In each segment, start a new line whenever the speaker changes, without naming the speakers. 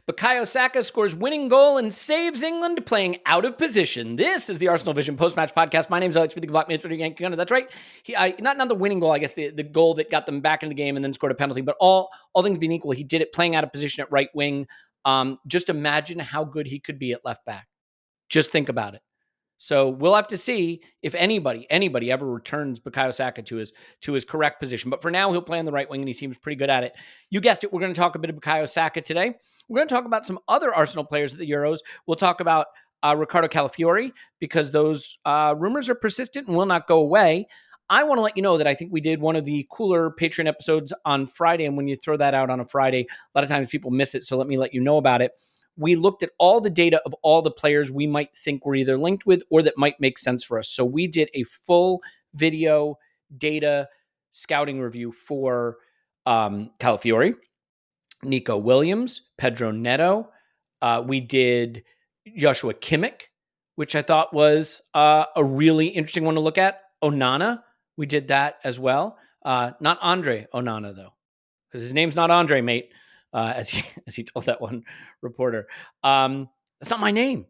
Bukayo Saka scores winning goal and saves England playing out of position. This is the Arsenal Vision post-match podcast. My name is Elliot, speaking of that's right. Not the winning goal, I guess the goal that got them back into the game and then scored a penalty, but all things being equal, he did it playing out of position at right wing. Just imagine how good he could be at left back. Just think about it. So we'll have to see if anybody ever returns Bukayo Saka to his correct position. But for now, he'll play on the right wing, and he seems pretty good at it. You guessed it. We're going to talk a bit of Bukayo Saka today. We're going to talk about some other Arsenal players at the Euros. We'll talk about Riccardo Calafiori, because those rumors are persistent and will not go away. I want to let you know that I think we did one of the cooler Patreon episodes on Friday, and when you throw that out on a Friday, a lot of times people miss it, so let me let you know about it. We looked at all the data of all the players we might think we're either linked with or that might make sense for us. So we did a full video data scouting review for Calafiori, Nico Williams, Pedro Neto. We did Joshua Kimmich, which I thought was a really interesting one to look at. Onana, we did that as well. Not Andre Onana, though, because his name's not Andre, mate. As he told that one reporter. That's not my name.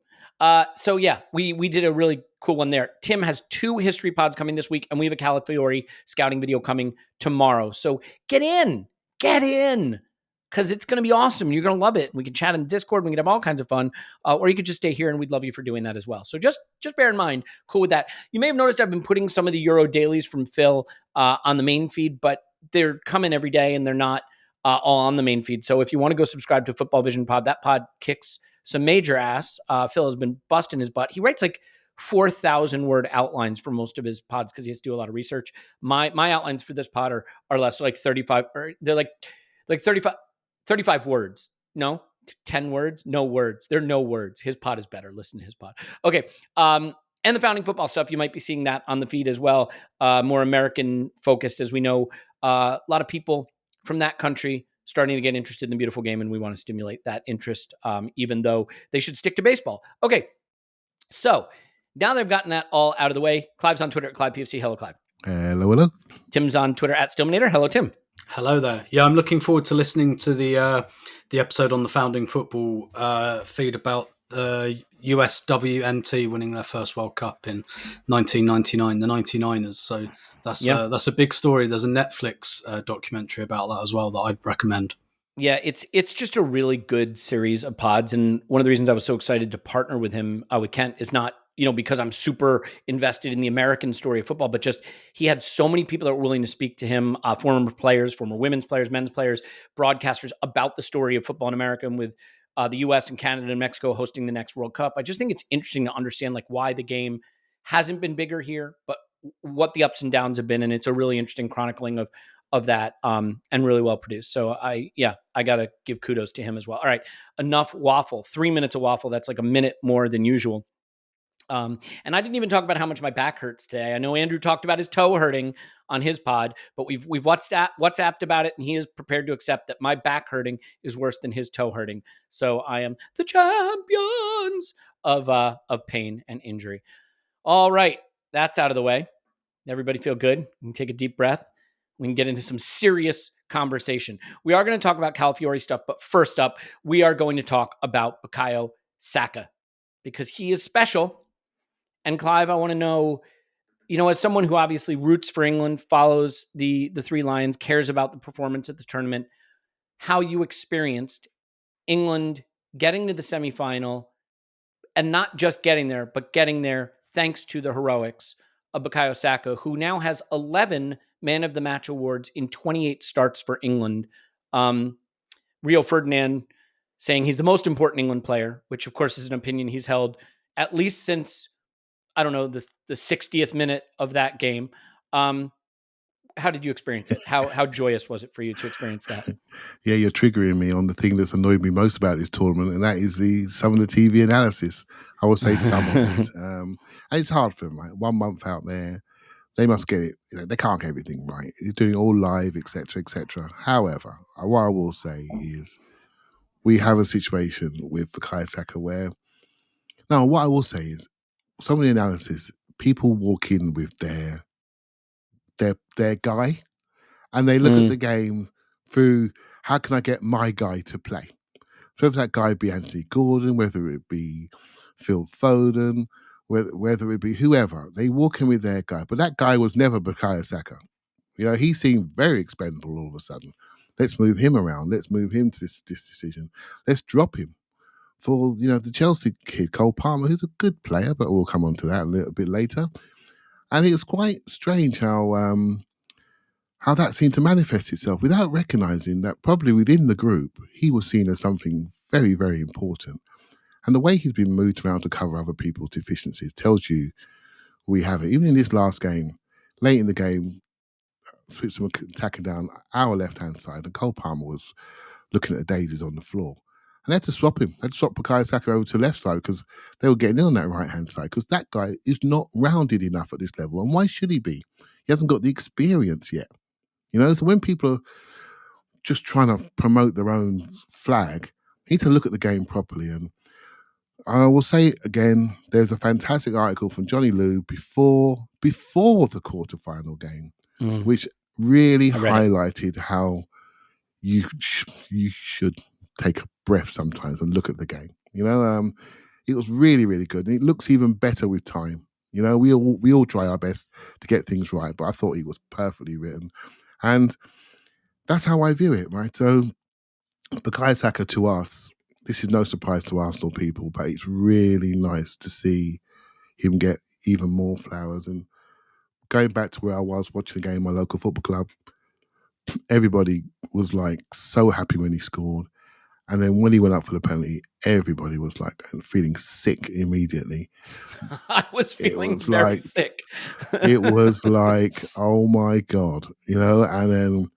So yeah, we did a really cool one there. Tim has 2 history pods coming this week, and we have a Calafiori scouting video coming tomorrow. So get in, because it's going to be awesome. You're going to love it. We can chat in Discord. We can have all kinds of fun, or you could just stay here, and we'd love you for doing that as well. So just bear in mind, cool with that. You may have noticed I've been putting some of the Euro dailies from Phil on the main feed, but they're coming every day, and they're not all on the main feed. So if you want to go subscribe to Football Vision Pod, that pod kicks some major ass. Phil has been busting his butt. He writes like 4,000 word outlines for most of his pods because he has to do a lot of research. My outlines for this pod are less, like 35, or they're like 35 words. No, 10 words, no words. They're no words. His pod is better. Listen to his pod. Okay. And the founding football stuff, you might be seeing that on the feed as well. More American focused, as we know, a lot of people from that country starting to get interested in the beautiful game, and we want to stimulate that interest, even though they should stick to baseball. Okay, so now that I've gotten that all out of the way, Clive's on Twitter at ClivePFC. Hello, Clive.
Hello.
Tim's on Twitter at Stillmanator. Hello, Tim.
Hello there. Yeah, I'm looking forward to listening to the episode on the founding football feed about the USWNT winning their first World Cup in 1999, the 99ers. So that's a big story. There's a Netflix documentary about that as well that I'd recommend.
Yeah, it's just a really good series of pods, and one of the reasons I was so excited to partner with him, with Kent, is not because I'm super invested in the American story of football, but just he had so many people that were willing to speak to him, former players, former women's players, men's players, broadcasters, about the story of football in America, and with the U.S. and Canada and Mexico hosting the next World Cup. I just think it's interesting to understand like why the game hasn't been bigger here, but what the ups and downs have been, and it's a really interesting chronicling of that, and really well produced. So I got to give kudos to him as well. All right, enough waffle. 3 minutes of waffle. That's like a minute more than usual. And I didn't even talk about how much my back hurts today. I know Andrew talked about his toe hurting on his pod, but we've WhatsApped about it, and he is prepared to accept that my back hurting is worse than his toe hurting. So I am the champions of pain and injury. All right, that's out of the way. Everybody feel good? You can take a deep breath. We can get into some serious conversation. We are going to talk about Calafiori stuff, but first up, we are going to talk about Bukayo Saka, because he is special. And Clive, I want to know, as someone who obviously roots for England, follows the Three Lions, cares about the performance at the tournament, how you experienced England getting to the semifinal, and not just getting there, but getting there thanks to the heroics of Bukayo Saka, who now has 11 Man of the Match awards in 28 starts for England. Rio Ferdinand saying he's the most important England player, which of course is an opinion he's held at least since, I don't know, the 60th minute of that game. How did you experience it? How joyous was it for you to experience that?
Yeah, you're triggering me on the thing that's annoyed me most about this tournament, and that is some of the TV analysis. I would say some of it. And it's hard for them, right? 1 month out there, they must get it. They can't get everything right. You're doing it all live, etc., etc. However, what I will say is we have a situation with Bukayo Saka where, now what I will say is some of the analysis, people walk in with their guy, and they look at the game through, how can I get my guy to play? So whether that guy be Anthony Gordon, whether it be Phil Foden, whether it be whoever, they walk in with their guy. But that guy was never Bukayo Saka. He seemed very expendable all of a sudden. Let's move him around. Let's move him to this decision. Let's drop him for, the Chelsea kid, Cole Palmer, who's a good player, but we'll come on to that a little bit later. And it's quite strange how that seemed to manifest itself without recognising that probably within the group, he was seen as something very, very important. And the way he's been moved around to cover other people's deficiencies tells you we have it. Even in this last game, late in the game, Switzerland attacking down our left-hand side, and Cole Palmer was looking at the daisies on the floor. And they had to swap him. They had to swap Bukayo Saka over to the left side because they were getting in on that right-hand side because that guy is not rounded enough at this level. And why should he be? He hasn't got the experience yet. So when people are just trying to promote their own flag, you need to look at the game properly. And I will say again, there's a fantastic article from Johnny Liu before the quarterfinal game, which really highlighted how you should take a breath sometimes and look at the game. It was really, really good. And it looks even better with time. We all try our best to get things right, but I thought it was perfectly written. And that's how I view it, right? So Bukayo Saka to us, this is no surprise to Arsenal people, but it's really nice to see him get even more flowers. And going back to where I was watching the game in my local football club, everybody was like so happy when he scored. And then when he went up for the penalty, everybody was like feeling sick immediately.
I was feeling very sick.
It was like, oh my God, and then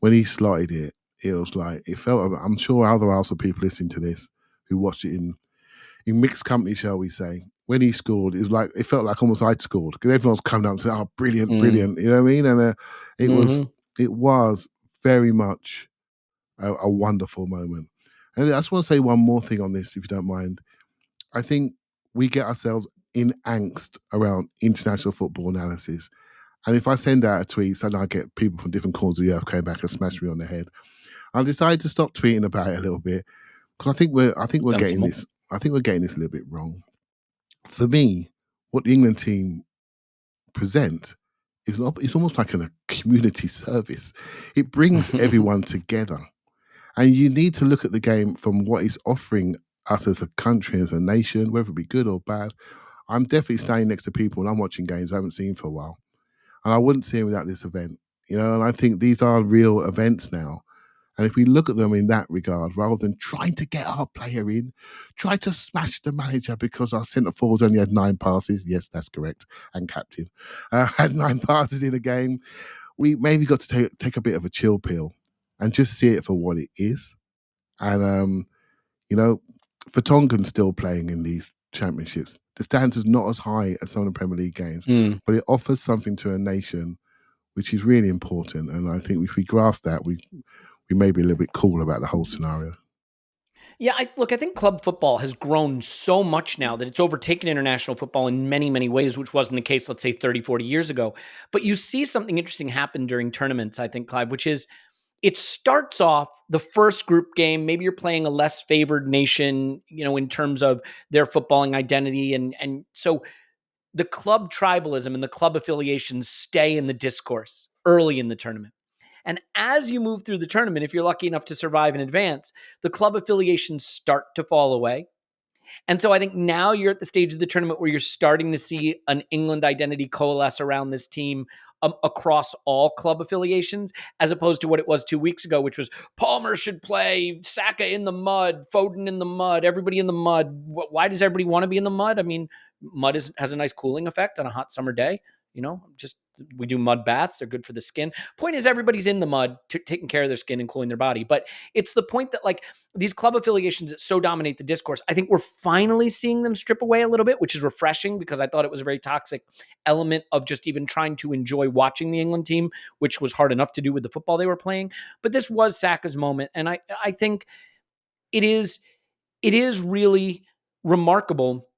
when he slotted it, it was like, it felt, I'm sure other Arsenal people listening to this who watched it in mixed company, shall we say, when he scored, it felt like almost I'd scored because everyone's coming up and saying, oh, brilliant, brilliant. You know what I mean? And it was very much a wonderful moment. And I just want to say one more thing on this, if you don't mind. I think we get ourselves in angst around international football analysis. And if I send out a tweet, and I get people from different corners of the earth coming back and smash me on the head, I decided to stop tweeting about it a little bit because I think we're getting this. I think we're getting this a little bit wrong. For me, what the England team present is it's almost like a community service. It brings everyone together. And you need to look at the game from what it's offering us as a country, as a nation, whether it be good or bad. I'm definitely standing next to people and I'm watching games I haven't seen for a while. And I wouldn't see them without this event. And I think these are real events now. And if we look at them in that regard, rather than trying to get our player in, try to smash the manager because our centre forwards only had 9 passes. Yes, that's correct. And captain had 9 passes in a game. We maybe got to take a bit of a chill pill and just see it for what it is. And, Vertonghen's still playing in these championships. The standard's not as high as some of the Premier League games, but it offers something to a nation which is really important. And I think if we grasp that, we may be a little bit cool about the whole scenario.
Yeah, I think club football has grown so much now that it's overtaken international football in many, many ways, which wasn't the case, let's say, 30, 40 years ago. But you see something interesting happen during tournaments, I think, Clive, which is it starts off the first group game. Maybe you're playing a less favored nation, in terms of their footballing identity. And so the club tribalism and the club affiliations stay in the discourse early in the tournament. And as you move through the tournament, if you're lucky enough to survive in advance, the club affiliations start to fall away. And so I think now you're at the stage of the tournament where you're starting to see an England identity coalesce around this team across all club affiliations, as opposed to what it was 2 weeks ago, which was Palmer should play, Saka in the mud, Foden in the mud, everybody in the mud. Why does everybody want to be in the mud? I mean, mud has a nice cooling effect on a hot summer day. We do mud baths. They're good for the skin. Point is, everybody's in the mud taking care of their skin and cooling their body. But it's the point that these club affiliations that so dominate the discourse, I think we're finally seeing them strip away a little bit, which is refreshing because I thought it was a very toxic element of just even trying to enjoy watching the England team, which was hard enough to do with the football they were playing. But this was Saka's moment. And I think it is really remarkable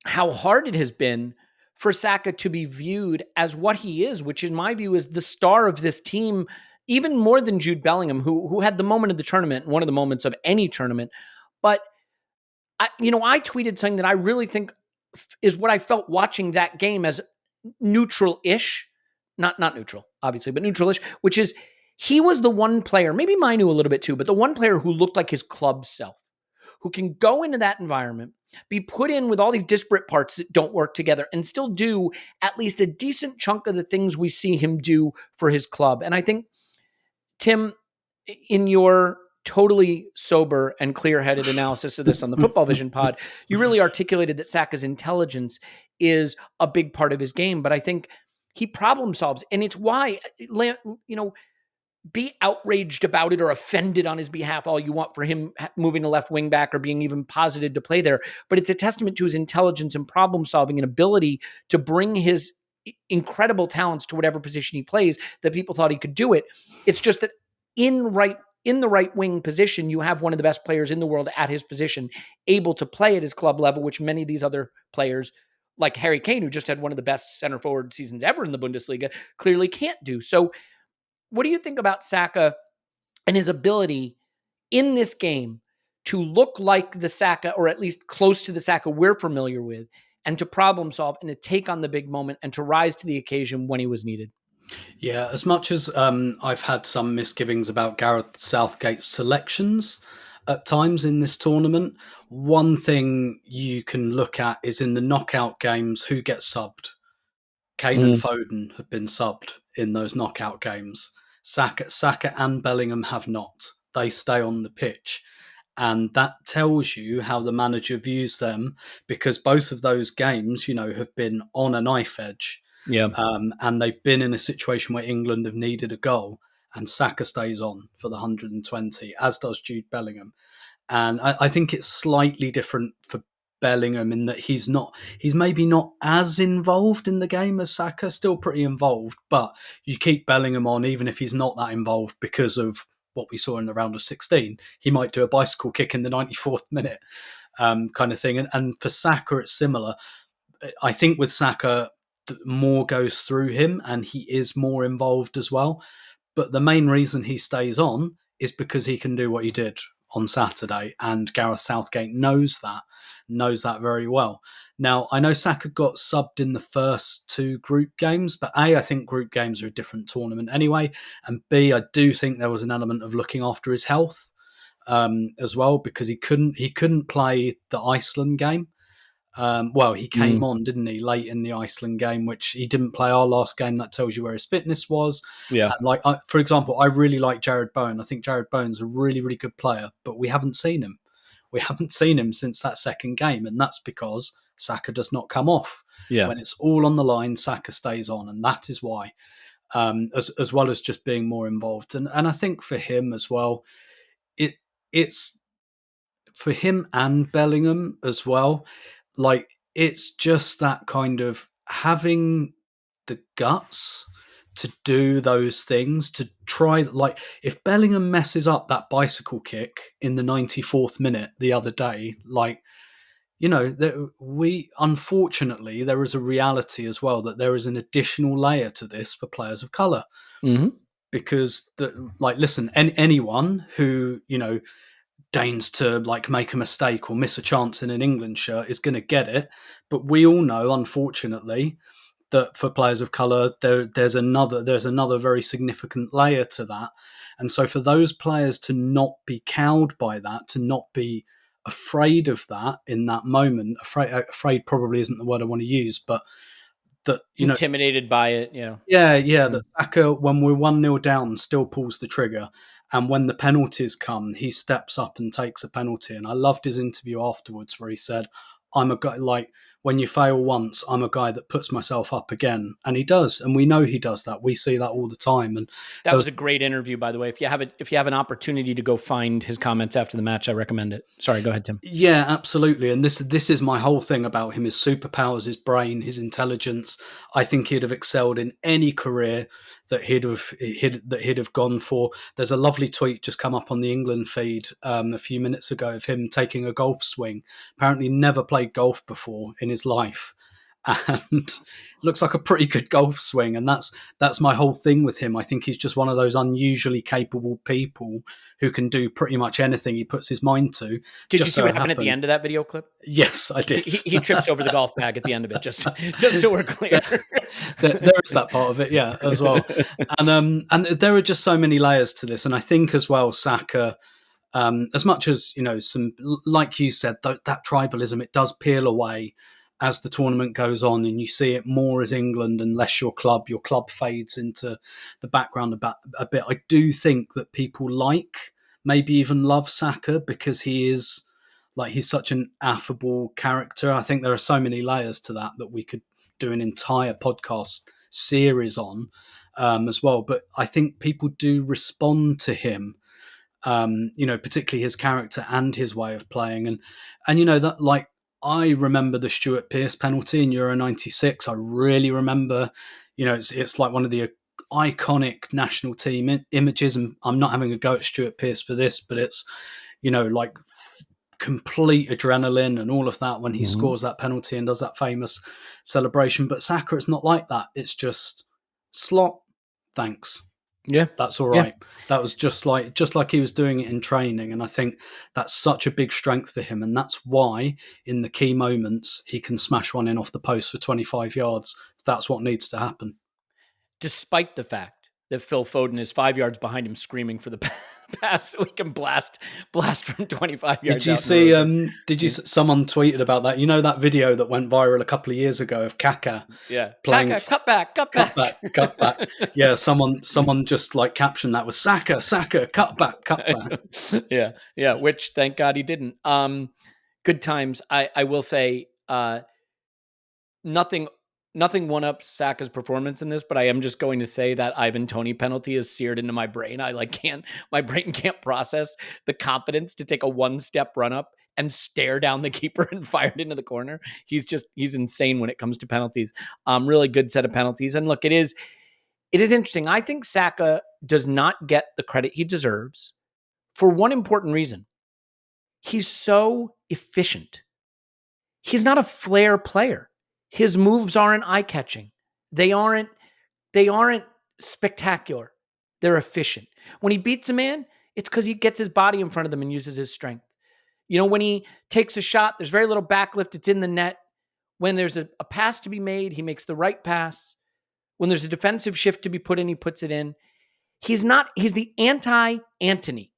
how hard it has been for Saka to be viewed as what he is, which in my view is the star of this team even more than Jude Bellingham, who had the moment of the tournament, one of the moments of any tournament. But I tweeted something that I really think is what I felt watching that game as neutral-ish, not neutral, obviously, but neutral-ish, which is he was the one player, maybe Mainu a little bit too, but the one player who looked like his club self, who can go into that environment, be put in with all these disparate parts that don't work together, and still do at least a decent chunk of the things we see him do for his club. And I think, Tim, in your totally sober and clear-headed analysis of this on the Football Vision pod, you really articulated that Saka's intelligence is a big part of his game. But I think he problem solves, and it's why, be outraged about it or offended on his behalf all you want for him moving to left wing back or being even posited to play there. But it's a testament to his intelligence and problem solving and ability to bring his incredible talents to whatever position he plays that people thought he could do it. It's just that in the right wing position, you have one of the best players in the world at his position, able to play at his club level, which many of these other players, like Harry Kane, who just had one of the best center forward seasons ever in the Bundesliga, clearly can't do. So what do you think about Saka and his ability in this game to look like the Saka, or at least close to the Saka we're familiar with, and to problem solve and to take on the big moment and to rise to the occasion when he was needed?
Yeah, as much as I've had some misgivings about Gareth Southgate's selections at times in this tournament, one thing you can look at is in the knockout games, who gets subbed. Kane and Foden have been subbed in those knockout games. Saka and Bellingham have not. They stay on the pitch. And that tells you how the manager views them, because both of those games, have been on a knife edge.
Yeah.
And they've been in a situation where England have needed a goal, and Saka stays on for the 120, as does Jude Bellingham. And I think it's slightly different for Bellingham in that he's maybe not as involved in the game as Saka, still pretty involved, but you keep Bellingham on even if he's not that involved because of what we saw in the round of 16. He might do a bicycle kick in the 94th minute kind of thing. And for Saka, it's similar. I think with Saka, more goes through him and he is more involved as well. But the main reason he stays on is because he can do what he did on Saturday, and Gareth Southgate knows that very well. Now, I know Saka got subbed in the first two group games, but A, I think group games are a different tournament anyway, and B, I do think there was an element of looking after his health as well, because he couldn't play the Iceland game. He came on, didn't he, late in the Iceland game, which he didn't play our last game. That tells you where his fitness was.
Yeah.
And for example, I really like Jared Bowen. I think Jared Bowen's a really, really good player, but we haven't seen him. We haven't seen him since that second game, and that's because Saka does not come off.
Yeah.
When it's all on the line, Saka stays on, and that is why, as well as just being more involved. And I think for him as well, it's for him and Bellingham as well. Like, it's just that kind of having the guts to do those things, to try, like, if Bellingham messes up that bicycle kick in the 94th minute the other day, unfortunately, there is a reality as well that there is an additional layer to this for players of colour.
Mm-hmm.
Because, anyone who, deigns to make a mistake or miss a chance in an England shirt is going to get it. But we all know, unfortunately, that for players of colour, there's another very significant layer to that. And so for those players to not be cowed by that, to not be afraid of that in that moment, afraid probably isn't the word I want to use, but that,
intimidated by it. Yeah.
That Saka, when we're 1-0 down, still pulls the trigger. And when the penalties come, he steps up and takes a penalty. And I loved his interview afterwards where he said, I'm a guy, when you fail once, I'm a guy that puts myself up again. And he does. And we know he does that. We see that all the time. And
that was a great interview, by the way. If you have an opportunity to go find his comments after the match, I recommend it. Sorry, go ahead, Tim.
Yeah, absolutely. And this is my whole thing about him, his superpowers, his brain, his intelligence. I think he'd have excelled in any career that he'd have gone for. There's a lovely tweet just come up on the England feed a few minutes ago of him taking a golf swing. Apparently never played golf before in his life. and looks like a pretty good golf swing. And that's my whole thing with him. I think he's just one of those unusually capable people who can do pretty much anything he puts his mind to.
Did you see what happened at the end of that video clip?
Yes, I did.
He trips over the golf bag at the end of it, just so we're clear.
There is that part of it, yeah, as well. And there are just so many layers to this. And I think as well, Saka, as much as, some, like you said, that tribalism, it does peel away as the tournament goes on, and you see it more as England and less your club. Your club fades into the background a bit. I do think that people maybe even love Saka because he's such an affable character. I think there are so many layers to that we could do an entire podcast series on as well. But I think people do respond to him, particularly his character and his way of playing. And that, I remember the Stuart Pearce penalty in Euro 96. I really remember, it's like one of the iconic national team images. And I'm not having a go at Stuart Pearce for this, but it's, complete adrenaline and all of that when he scores that penalty and does that famous celebration. But Saka, it's not like that. It's just slot. Thanks.
Yeah,
that's all right. Yeah. That was just like he was doing it in training, and I think that's such a big strength for him, and that's why in the key moments he can smash one in off the post for 25 yards. That's what needs to happen. Despite
the fact that Phil Foden is 5 yards behind him, screaming for the pass so he can blast from 25 yards.
Did you see? Did you? Someone tweeted about that. You know that video that went viral a couple of years ago of Kaka.
Yeah,
playing
Kaka, cut back.
Yeah, someone just captioned that with Saka, cut back.
yeah. Which thank God he didn't. Good times. I will say, Nothing one-ups Saka's performance in this, but I am just going to say that Ivan Toney penalty is seared into my brain. My brain can't process the confidence to take a one-step run-up and stare down the keeper and fire it into the corner. He's insane when it comes to penalties. Really good set of penalties. And look, it is interesting. I think Saka does not get the credit he deserves for one important reason. He's so efficient. He's not a flair player. His moves aren't eye-catching. They aren't spectacular. They're efficient. When he beats a man, it's because he gets his body in front of them and uses his strength. When he takes a shot, there's very little backlift. It's in the net. When there's a pass to be made, he makes the right pass. When there's a defensive shift to be put in, he puts it in. He's the anti-Antony.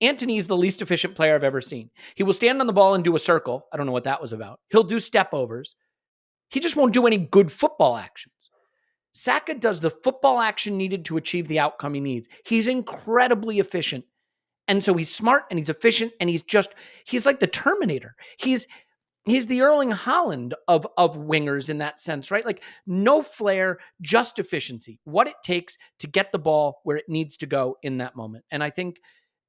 Antony is the least efficient player I've ever seen. He will stand on the ball and do a circle. I don't know what that was about. He'll do step overs. He just won't do any good football actions. Saka does the football action needed to achieve the outcome he needs. He's incredibly efficient. And so he's smart and he's efficient and he's like the Terminator. He's the Erling Haaland of wingers in that sense, right? Like no flair, just efficiency. What it takes to get the ball where it needs to go in that moment. And I think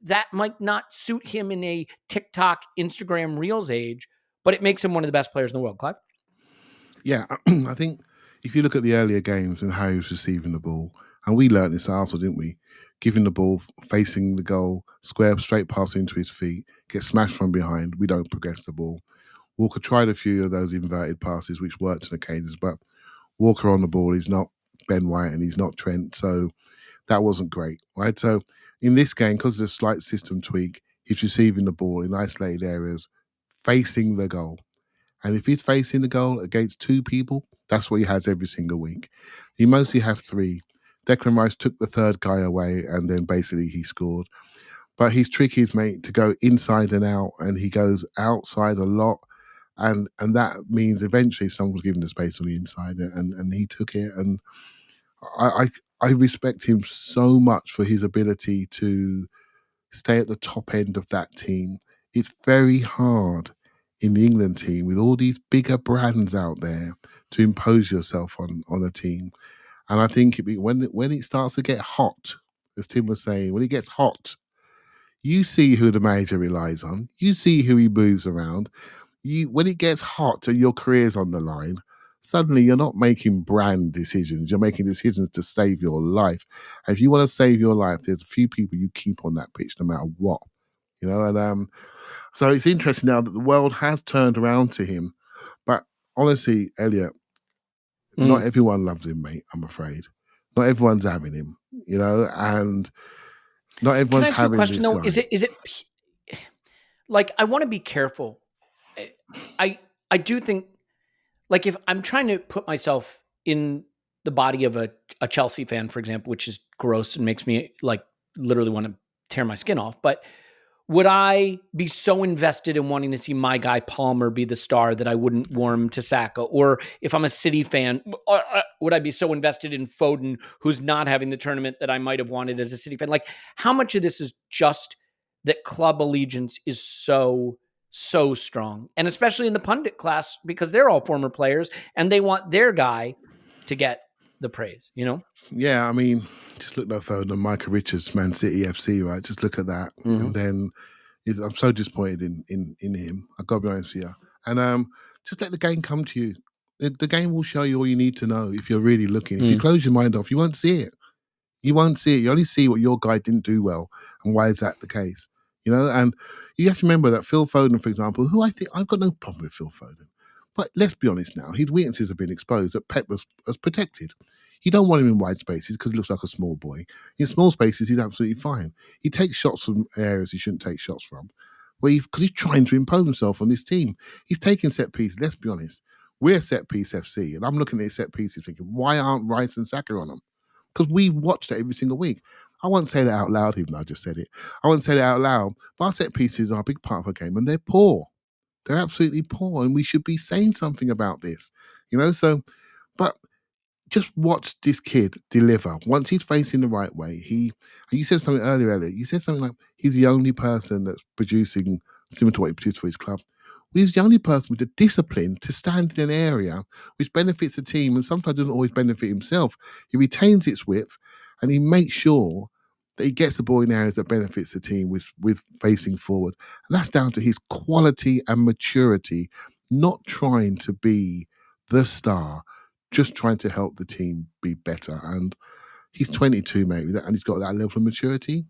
that might not suit him in a TikTok, Instagram Reels age, but it makes him one of the best players in the world. Clive?
Yeah, I think if you look at the earlier games and how he was receiving the ball, and we learned this at Arsenal, didn't we? Giving the ball, facing the goal, square, straight pass into his feet, get smashed from behind, we don't progress the ball. Walker tried a few of those inverted passes, which worked on occasions, but Walker on the ball, he's not Ben White and he's not Trent, so that wasn't great, right? So in this game, because of the slight system tweak, he's receiving the ball in isolated areas, facing the goal. And if he's facing the goal against two people, that's what he has every single week. He mostly has three. Declan Rice took the third guy away and then basically he scored. But his trick is, mate, to go inside and out, and he goes outside a lot. And that means eventually someone's given the space on the inside and he took it. And I respect him so much for his ability to stay at the top end of that team. It's very hard in the England team with all these bigger brands out there to impose yourself on a team. And I think when it starts to get hot, as Tim was saying, when it gets hot, you see who the manager relies on. You see who he moves around. When it gets hot and your career's on the line, suddenly you're not making brand decisions. You're making decisions to save your life. And if you want to save your life, there's a few people you keep on that pitch no matter what. And so it's interesting now that the world has turned around to him. But honestly, Elliot, Not everyone loves him, mate, I'm afraid. Not everyone's having him, and not
Can I
everyone's
ask you a
having
question
this
though?
guy.
Is it like, I want to be careful. I do think, like, if I'm trying to put myself in the body of a Chelsea fan, for example, which is gross and makes me like literally want to tear my skin off, but would I be so invested in wanting to see my guy Palmer be the star that I wouldn't warm to Saka? Or if I'm a City fan, would I be so invested in Foden, who's not having the tournament that I might have wanted as a City fan? Like, how much of this is just that club allegiance is so strong? And especially in the pundit class, because they're all former players and they want their guy to get the praise,
Yeah, I mean, just look no further than Michael Richards, Man City FC, right? Just look at that.
Mm-hmm.
And then I'm so disappointed in him. I gotta be honest with you. And just let the game come to you. The game will show you all you need to know if you're really looking. If you close your mind off, you won't see it. You won't see it. You only see what your guy didn't do well. And why is that the case? And you have to remember that Phil Foden, for example, who I think I've got no problem with Phil Foden. But let's be honest now, his weaknesses have been exposed that Pep was protected. You don't want him in wide spaces because he looks like a small boy. In small spaces, he's absolutely fine. He takes shots from areas he shouldn't take shots from, because he's trying to impose himself on this team. He's taking set pieces. Let's be honest. We're set piece FC, and I'm looking at his set pieces thinking, why aren't Rice and Saka on them? Because we watch that every single week. I won't say that out loud, even though I just said it. I won't say that out loud, but our set pieces are a big part of our game, and they're poor. They're absolutely poor, and we should be saying something about this. But just watch this kid deliver. Once he's facing the right way, you said something earlier, Elliot. You said something like he's the only person that's producing similar to what he produced for his club. Well, he's the only person with the discipline to stand in an area which benefits the team and sometimes doesn't always benefit himself. He retains its width and he makes sure that he gets the ball in areas that benefits the team with facing forward. And that's down to his quality and maturity, not trying to be the star, just trying to help the team be better. And he's 22, mate, and he's got that level of maturity.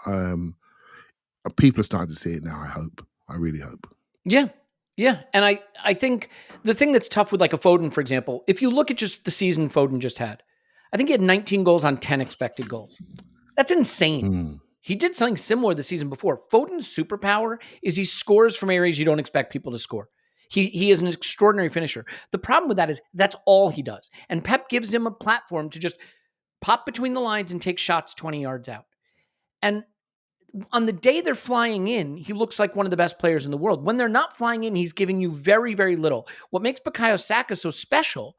People are starting to see it now, I hope. I really hope.
Yeah. Yeah. And I think the thing that's tough with like a Foden, for example, if you look at just the season Foden just had, I think he had 19 goals on 10 expected goals. That's insane. He did something similar the season before. Foden's superpower is he scores from areas you don't expect people to score. He is an extraordinary finisher. The problem with that is that's all he does. And Pep gives him a platform to just pop between the lines and take shots 20 yards out. And on the day they're flying in, he looks like one of the best players in the world. When they're not flying in, he's giving you very, very little. What makes Bukayo Saka so special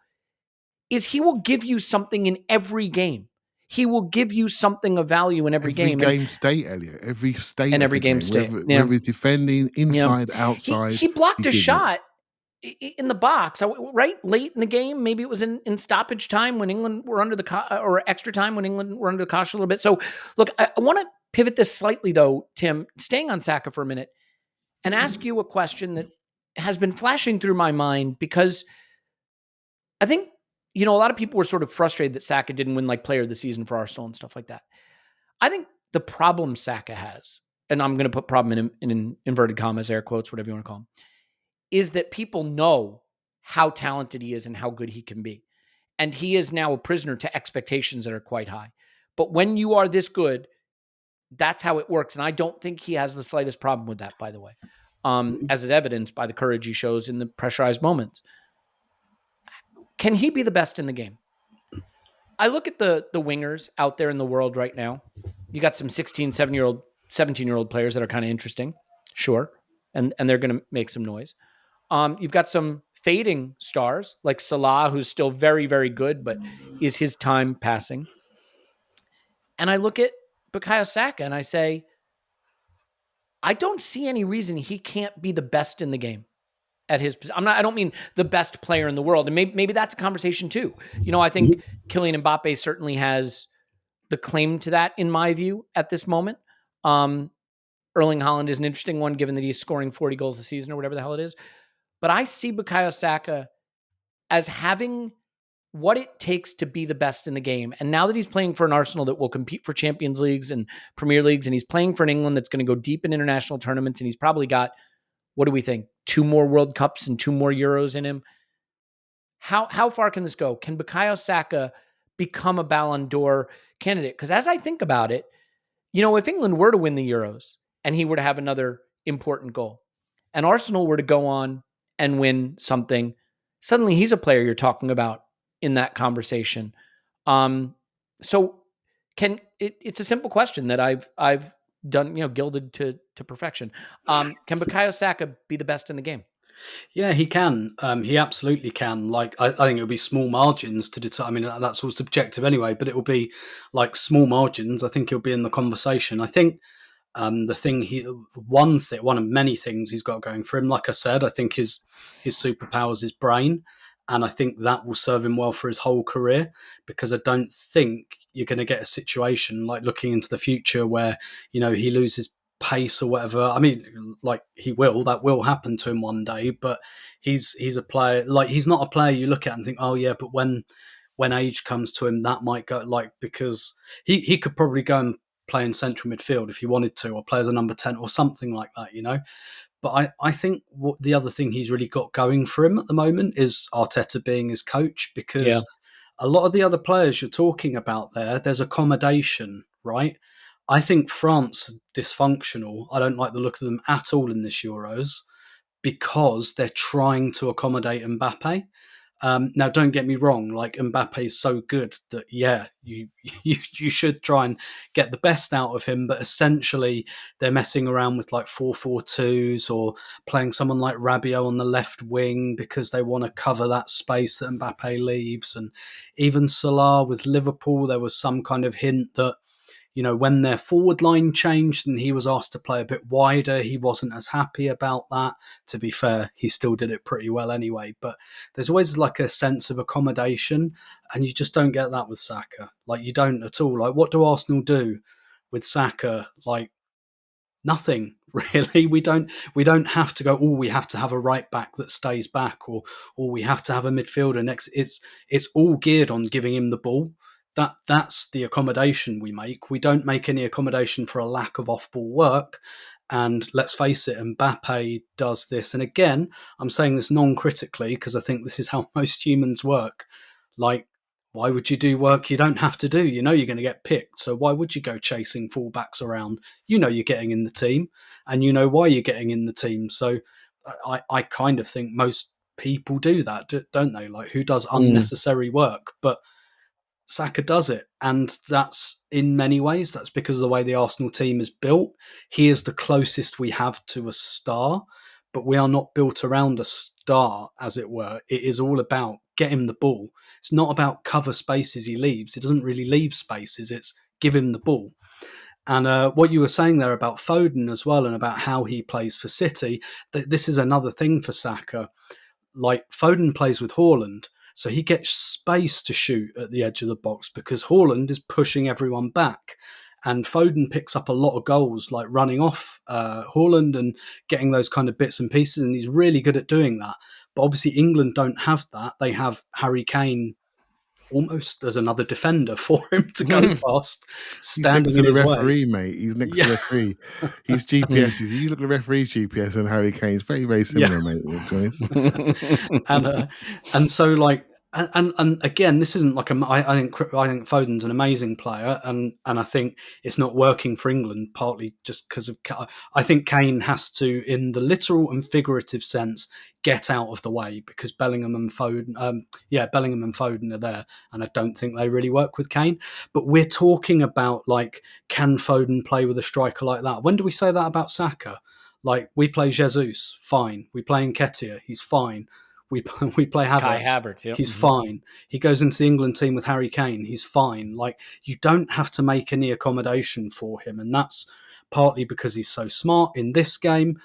is he will give you something in every game. He will give you something of value in every game.
Every game state, Elliot. Every state.
And every game state.
Whether he's defending, inside, outside.
He blocked a shot in the box, right? Late in the game. Maybe it was in stoppage time when England were under or extra time when England were under the caution a little bit. So, look, I want to pivot this slightly, though, Tim, staying on Saka for a minute, and ask you a question that has been flashing through my mind because I think, a lot of people were sort of frustrated that Saka didn't win like player of the season for Arsenal and stuff like that. I think the problem Saka has, and I'm going to put problem in inverted commas, air quotes, whatever you want to call them, is that people know how talented he is and how good he can be. And he is now a prisoner to expectations that are quite high. But when you are this good, that's how it works. And I don't think he has the slightest problem with that, by the way, as is evidenced by the courage he shows in the pressurized moments. Can he be the best in the game? I look at the wingers out there in the world right now. You got some 16, 17-year-old players that are kind of interesting. Sure. And they're going to make some noise. You've got some fading stars like Salah, who's still very, very good, but is his time passing? And I look at Bukayo Saka and I say, I don't see any reason he can't be the best in the game at his position. I don't mean the best player in the world. And maybe that's a conversation too. I think Kylian Mbappe certainly has the claim to that in my view at this moment. Erling Haaland is an interesting one given that he's scoring 40 goals a season or whatever the hell it is. But I see Bukayo Saka as having what it takes to be the best in the game. And now that he's playing for an Arsenal that will compete for Champions Leagues and Premier Leagues, and he's playing for an England that's going to go deep in international tournaments, and he's probably got, what do we think, 2 more World Cups and 2 more Euros in him. how far can this go? Can Bukayo Saka become a Ballon d'Or candidate? Because as I think about it, if England were to win the Euros and he were to have another important goal, and Arsenal were to go on and win something, suddenly he's a player you're talking about in that conversation. So it's a simple question that I've done, gilded to perfection. Can Bukayo Saka be the best in the game?
Yeah, he can. He absolutely can. Like, I think it'll be small margins to determine. I mean, that's all subjective anyway, but it will be like small margins. I think he'll be in the conversation. I think one of many things he's got going for him. Like I said, I think his superpower is his brain, and I think that will serve him well for his whole career, because I don't think you're going to get a situation like looking into the future where he loses pace or whatever. I mean, like, that will happen to him one day, but he's a player, like, he's not a player you look at and think, oh yeah, but when age comes to him, that might go, like, because he could probably go and play in central midfield if he wanted to, or play as a number 10 or something like that, But I think what the other thing he's really got going for him at the moment is Arteta being his coach, because a lot of the other players you're talking about there's accommodation, right? I think France dysfunctional. I don't like the look of them at all in this Euros, because they're trying to accommodate Mbappe. Now, don't get me wrong. Like, Mbappe is so good that you should try and get the best out of him. But essentially, they're messing around with like 4-4-2s, or playing someone like Rabiot on the left wing because they want to cover that space that Mbappe leaves. And even Salah with Liverpool, there was some kind of hint that, when their forward line changed and he was asked to play a bit wider, he wasn't as happy about that. To be fair, he still did it pretty well anyway. But there's always like a sense of accommodation, and you just don't get that with Saka. Like, you don't at all. Like, what do Arsenal do with Saka? Like, nothing really. We don't have to go, we have to have a right back that stays back, or we have to have a midfielder next. It's all geared on giving him the ball. That's the accommodation we make. We don't make any accommodation for a lack of off-ball work. And let's face it, Mbappe does this. And again, I'm saying this non-critically, because I think this is how most humans work. Like, why would you do work you don't have to do? You're going to get picked. So why would you go chasing fullbacks around? You're getting in the team, and you know why you're getting in the team. So I kind of think most people do that, don't they? Like, who does unnecessary work? But Saka does it, and that's, in many ways, that's because of the way the Arsenal team is built. He is the closest we have to a star, but we are not built around a star, as it were. It is all about get him the ball. It's not about cover spaces he leaves. He doesn't really leave spaces. It's give him the ball. And what you were saying there about Foden as well, and about how he plays for City, this is another thing for Saka. Like, Foden plays with Haaland, so he gets space to shoot at the edge of the box because Haaland is pushing everyone back. And Foden picks up a lot of goals, like running off Haaland and getting those kind of bits and pieces, and he's really good at doing that. But obviously England don't have that. They have Harry Kane almost as another defender for him to go past, standing in his way.
He's next to the referee, mate. He's next to the referee. His GPS is, you look at the referee's GPS and Harry Kane's very, very similar, mate.
And so, like, and again, this isn't like I think Foden's an amazing player, and I think it's not working for England partly just because of, I think Kane has to, in the literal and figurative sense, get out of the way, because Bellingham and Foden are there, and I don't think they really work with Kane. But we're talking about, like, can Foden play with a striker like that? When do we say that about Saka? Like, we play Jesus, fine. We play Nketiah, he's fine. We play Havertz.
Kai Havertz, yep.
He's fine. He goes into the England team with Harry Kane. He's fine. Like, you don't have to make any accommodation for him, and that's partly because he's so smart. In this game,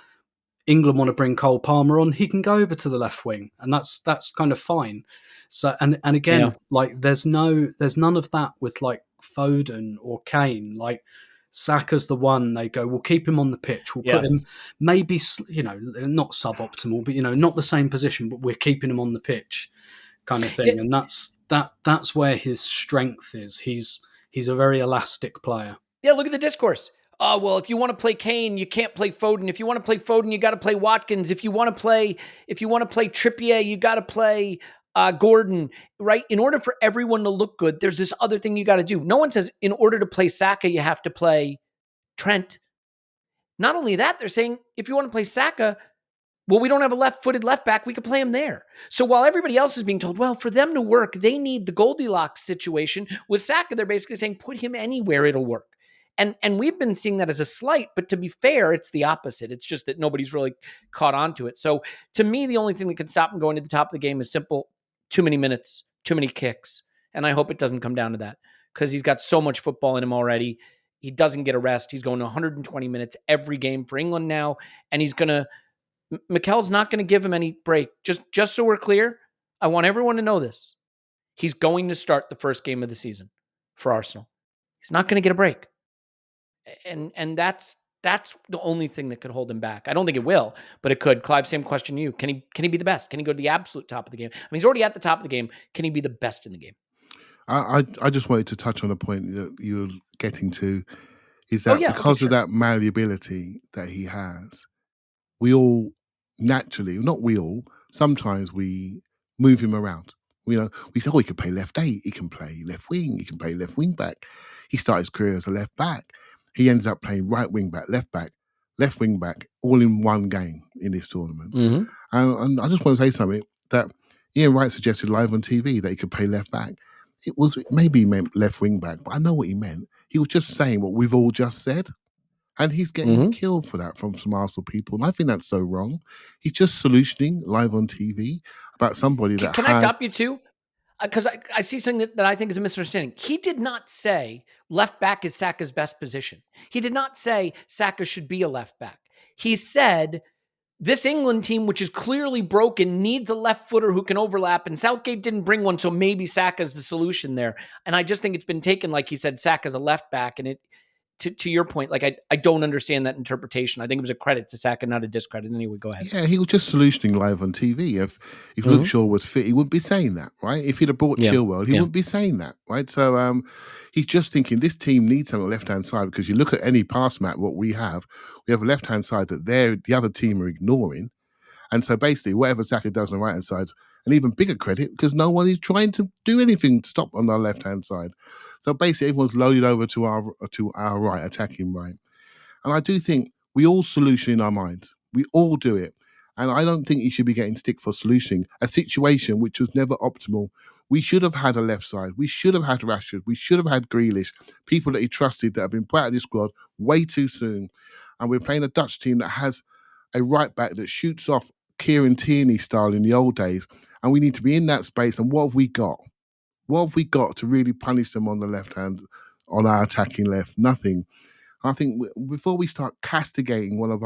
England want to bring Cole Palmer on. He can go over to the left wing, and that's kind of fine. So and again, like, there's none of that with, like, Foden or Kane. Like, Saka's the one they go, we'll keep him on the pitch. We'll put him maybe, not suboptimal, but, not the same position, but we're keeping him on the pitch, kind of thing. Yeah. And that's where his strength is. He's a very elastic player.
Yeah, look at the discourse. Well, if you want to play Kane, you can't play Foden. If you want to play Foden, you got to play Watkins. If you want to play Trippier, you got to play Gordon, right? In order for everyone to look good, there's this other thing you got to do. No one says in order to play Saka, you have to play Trent. Not only that, they're saying if you want to play Saka, well, we don't have a left-footed left back. We could play him there. So while everybody else is being told, well, for them to work, they need the Goldilocks situation. With Saka, they're basically saying, put him anywhere, it'll work. And we've been seeing that as a slight, but to be fair, it's the opposite. It's just that nobody's really caught on to it. So to me, the only thing that can stop him going to the top of the game is simple: too many minutes, too many kicks. And I hope it doesn't come down to that, because he's got so much football in him already. He doesn't get a rest. He's going to 120 minutes every game for England now, and Mikel's not going to give him any break. Just so we're clear, I want everyone to know this. He's going to start the first game of the season for Arsenal. He's not going to get a break. And that's the only thing that could hold him back. I don't think it will, but it could. Clive, same question to you. Can he be the best? Can he go to the absolute top of the game? I mean, he's already at the top of the game. Can he be the best in the game?
I just wanted to touch on a point that you were getting to, is that because of that malleability that he has, we all naturally, not we all, sometimes we move him around. We say, he can play left eight, he can play left wing, he can play left wing back. He started his career as a left back. He ends up playing right wing back, left wing back, all in one game in this tournament.
Mm-hmm.
And I just want to say something that Ian Wright suggested live on TV, that he could play left back. Maybe he meant left wing back, but I know what he meant. He was just saying what we've all just said. And he's getting killed for that from some Arsenal people. And I think that's so wrong. He's just solutioning live on TV about somebody that
Can I stop you too? Because I see something that I think is a misunderstanding. He did not say left back is Saka's best position. He did not say Saka should be a left back. He said this England team, which is clearly broken, needs a left footer who can overlap, and Southgate didn't bring one, so maybe Saka's the solution there. And I just think it's been taken like he said Saka's a left back, and it, to your point, like I don't understand that interpretation. I think it was a credit to Saka, not a discredit. Anyway, go ahead.
Yeah, he was just solutioning live on TV. If Luke Shaw was fit, he wouldn't be saying that, right? If he'd have brought Chilwell, he wouldn't be saying that, right? So he's just thinking this team needs something on the left-hand side, because you look at any pass map, what we have a left-hand side that the other team are ignoring. And so basically, whatever Saka does on the right-hand side, an even bigger credit, because no one is trying to do anything to stop on our left-hand side. So basically, everyone's loaded over to our right, attacking right. And I do think we all solution in our minds. We all do it. And I don't think he should be getting stick for solutioning a situation which was never optimal. We should have had a left side. We should have had Rashford. We should have had Grealish, people that he trusted that have been put out of this squad way too soon. And we're playing a Dutch team that has a right back that shoots off Kieran Tierney style in the old days. And we need to be in that space. And what have we got? What have we got to really punish them on the left hand, on our attacking left? Nothing. I think before we start castigating one of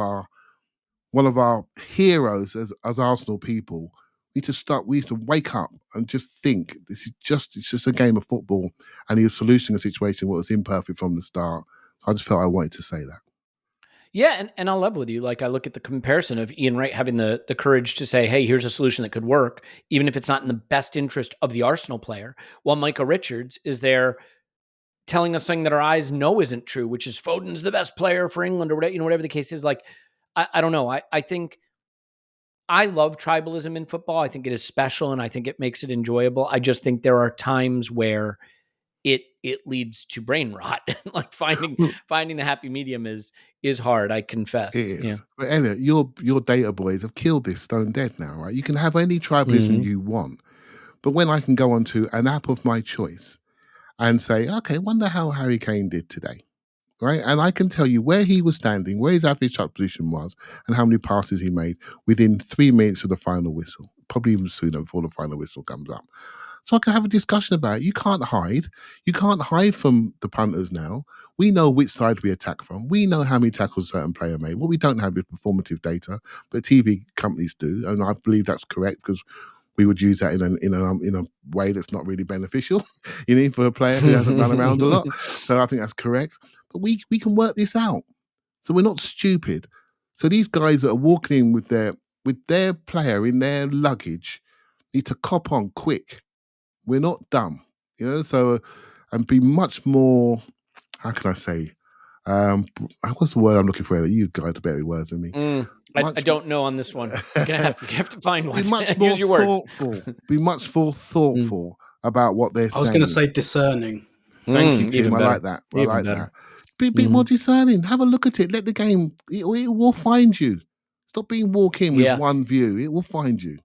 our heroes as Arsenal people, we need to wake up and just think it's just a game of football, and he was solutioning a situation that was imperfect from the start. I just felt I wanted to say that.
Yeah, and I'll level with you. Like, I look at the comparison of Ian Wright having the courage to say, hey, here's a solution that could work, even if it's not in the best interest of the Arsenal player, while Michael Richards is there telling us something that our eyes know isn't true, which is Foden's the best player for England, or whatever, whatever the case is. Like, I don't know. I think I love tribalism in football. I think it is special, and I think it makes it enjoyable. I just think there are times where it leads to brain rot. Like finding the happy medium is hard, I confess.
It is. Yeah. But Elliot, your data boys have killed this stone dead now, right? You can have any tribalism you want, but when I can go onto an app of my choice and say, okay, wonder how Harry Kane did today, right? And I can tell you where he was standing, where his average shot position was, and how many passes he made within 3 minutes of the final whistle, probably even sooner before the final whistle comes up. So I can have a discussion about it. You can't hide. You can't hide from the punters now. We know which side we attack from. We know how many tackles a certain player made. What we don't have is performative data, but TV companies do, and I believe that's correct, because we would use that in a way that's not really beneficial, for a player who hasn't run around a lot. So I think that's correct. But we can work this out. So we're not stupid. So these guys that are walking in with their player in their luggage need to cop on quick. We're not dumb, so, and be much more, how can I say, what's the word I'm looking for? You guys are better with words than me.
I don't know on this one. You're gonna have to find one.
Be much more
Use your words.
thoughtful. Be much more thoughtful about what they're
I was
saying.
going to say discerning.
Thank you, Tim.
Even
I
better.
like that. I
Even
like
better.
that. Be a bit more discerning. Have a look at it. Let the game. It will find you. Stop being walk in with one view. It will find you.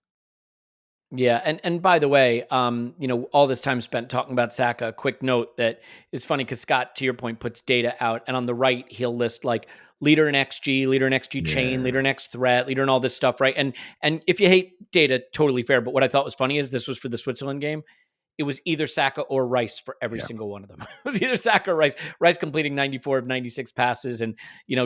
Yeah, and by the way, all this time spent talking about Saka, a quick note that is funny because Scott, to your point, puts data out, and on the right, he'll list like leader in XG chain, leader in X threat, leader in all this stuff, right? And if you hate data, totally fair, but what I thought was funny is this was for the Switzerland game. It was either Saka or Rice for every single one of them. It was either Saka or Rice. Rice completing 94 of 96 passes and,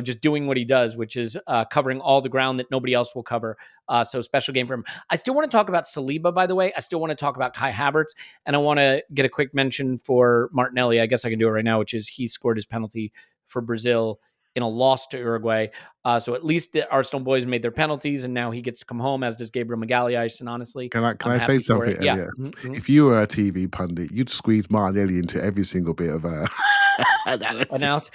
just doing what he does, which is covering all the ground that nobody else will cover. So special game for him. I still want to talk about Saliba, by the way. I still want to talk about Kai Havertz. And I want to get a quick mention for Martinelli. I guess I can do it right now, which is he scored his penalty for Brazil in a loss to Uruguay. So at least the Arsenal boys made their penalties, and now he gets to come home, as does Gabriel Magalhaes. And honestly,
can I say something?
Yeah.
If you were a TV pundit, you'd squeeze Martinelli into every single bit of
analysis.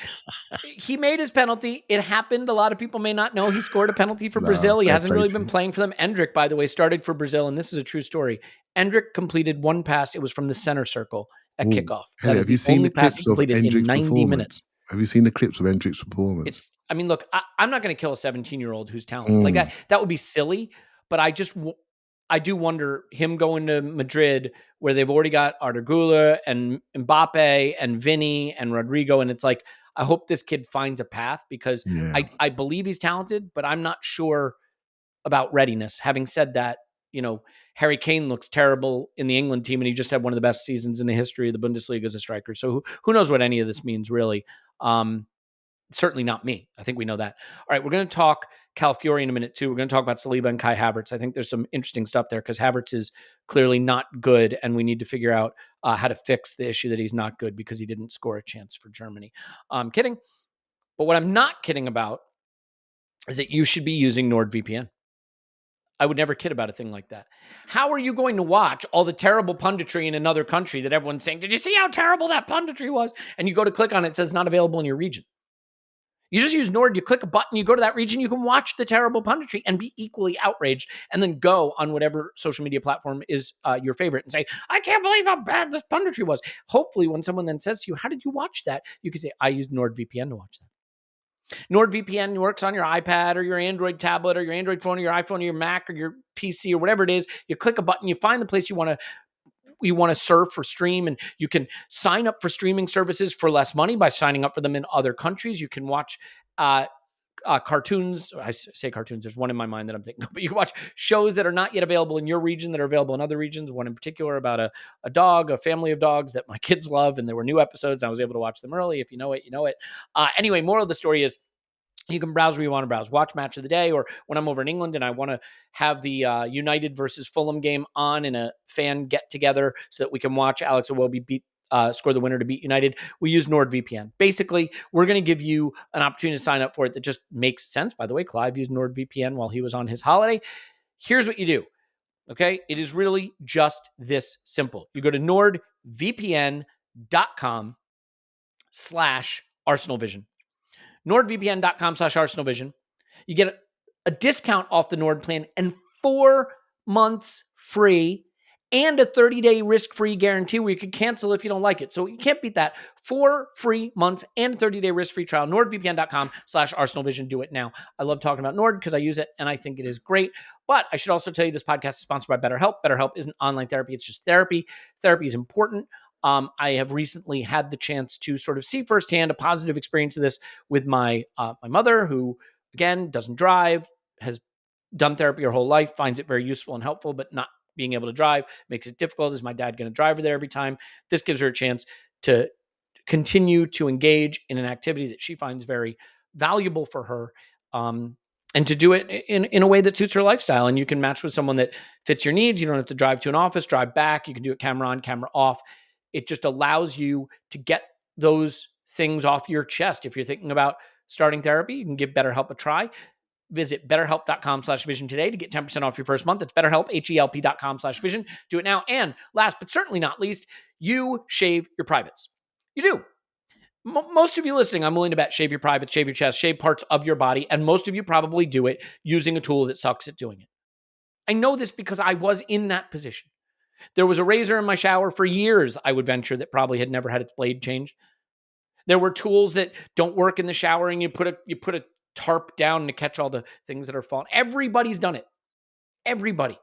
He made his penalty. It happened. A lot of people may not know he scored a penalty for Brazil. He hasn't really been playing for them. Endrick, by the way, started for Brazil, and this is a true story. Endrick completed one pass. It was from the center circle at kickoff. That is the only pass he completed in 90 minutes.
Have you seen the clips of Endrick's performance?
Look, I'm not going to kill a 17-year-old who's talented like that. That would be silly. But I do wonder him going to Madrid where they've already got Arda Güler and Mbappe and Vinny and Rodrigo. And it's like, I hope this kid finds a path because I believe he's talented, but I'm not sure about readiness. Having said that, Harry Kane looks terrible in the England team, and he just had one of the best seasons in the history of the Bundesliga as a striker. So who knows what any of this means, really? Certainly not me. I think we know that. All right, we're going to talk Calafiori in a minute, too. We're going to talk about Saliba and Kai Havertz. I think there's some interesting stuff there because Havertz is clearly not good, and we need to figure out how to fix the issue that he's not good because he didn't score a chance for Germany. I'm kidding. But what I'm not kidding about is that you should be using NordVPN. I would never kid about a thing like that. How are you going to watch all the terrible punditry in another country that everyone's saying, did you see how terrible that punditry was? And you go to click on it, it says not available in your region. You just use Nord, you click a button, you go to that region, you can watch the terrible punditry and be equally outraged and then go on whatever social media platform is your favorite and say, I can't believe how bad this punditry was. Hopefully when someone then says to you, how did you watch that? You can say, I used NordVPN to watch that. NordVPN works on your iPad or your Android tablet or your Android phone or your iPhone or your Mac or your PC or whatever it is. You click a button, you find the place you want to surf or stream, and you can sign up for streaming services for less money by signing up for them in other countries. You can watch cartoons. I say cartoons. There's one in my mind that I'm thinking of, but you can watch shows that are not yet available in your region that are available in other regions. One in particular about a dog, a family of dogs that my kids love, and there were new episodes. And I was able to watch them early. If you know it, you know it. Anyway, moral of the story is you can browse where you want to browse. Watch Match of the Day, or when I'm over in England and I want to have the United versus Fulham game on in a fan get-together so that we can watch Alex Iwobi score the winner to beat United, we use NordVPN. Basically, we're going to give you an opportunity to sign up for it that just makes sense. By the way, Clive used NordVPN while he was on his holiday. Here's what you do, okay? It is really just this simple. You go to nordvpn.com/ArsenalVision. NordVPN.com/ArsenalVision. You get a discount off the Nord plan and 4 months free and a 30-day risk-free guarantee where you can cancel if you don't like it. So you can't beat that. 4 free months and a 30-day risk-free trial. NordVPN.com/ArsenalVision. Do it now. I love talking about Nord because I use it and I think it is great. But I should also tell you this podcast is sponsored by BetterHelp. BetterHelp isn't online therapy. It's just therapy. Therapy is important. I have recently had the chance to sort of see firsthand a positive experience of this with my mother, who, again, doesn't drive, has done therapy her whole life, finds it very useful and helpful, but not being able to drive makes it difficult. Is my dad going to drive her there every time? This gives her a chance to continue to engage in an activity that she finds very valuable for her, and to do it in a way that suits her lifestyle. And you can match with someone that fits your needs. You don't have to drive to an office, drive back. You can do it camera on, camera off. It just allows you to get those things off your chest. If you're thinking about starting therapy, you can give BetterHelp a try. Visit betterhelp.com/vision today to get 10% off your first month. It's BetterHelp, HELP.com/vision. Do it now. And last but certainly not least, you shave your privates. You do. most of you listening, I'm willing to bet shave your privates, shave your chest, shave parts of your body, and most of you probably do it using a tool that sucks at doing it. I know this because I was in that position. There was a razor in my shower for years, I would venture, that probably had never had its blade changed. There were tools that don't work in the shower, and you put a tarp down to catch all the things that are falling. Everybody's done it. Everybody.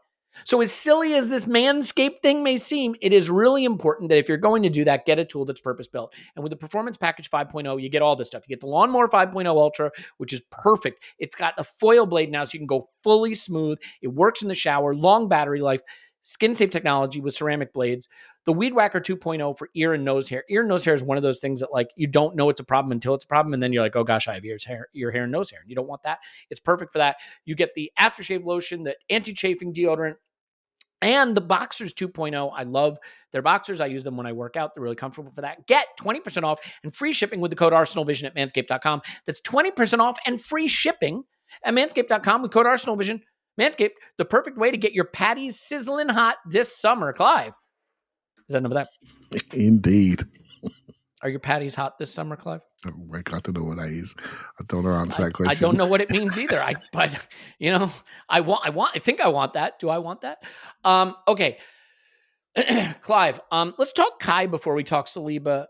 So as silly as this Manscaped thing may seem, it is really important that if you're going to do that, get a tool that's purpose-built. And with the Performance Package 5.0, you get all this stuff. You get the Lawnmower 5.0 Ultra, which is perfect. It's got a foil blade now, so you can go fully smooth. It works in the shower, long battery life, skin-safe technology with ceramic blades. The Weed Whacker 2.0 for ear and nose hair. Ear and nose hair is one of those things that, like, you don't know it's a problem until it's a problem, and then you're like, oh gosh, I have ear hair, and nose hair. And you don't want that. It's perfect for that. You get the aftershave lotion, the anti-chafing deodorant, and the Boxers 2.0. I love their boxers. I use them when I work out. They're really comfortable for that. Get 20% off and free shipping with the code ArsenalVision at manscaped.com. That's 20% off and free shipping at manscaped.com with code ArsenalVision. Manscaped, the perfect way to get your patties sizzling hot this summer. Clive, is that enough of that?
Indeed.
Are your patties hot this summer, Clive?
I don't know what that is. I don't know how to answer that question.
I don't know what it means either. But you know, I think I want that. Do I want that? Okay. Clive, let's talk Kai before we talk Saliba.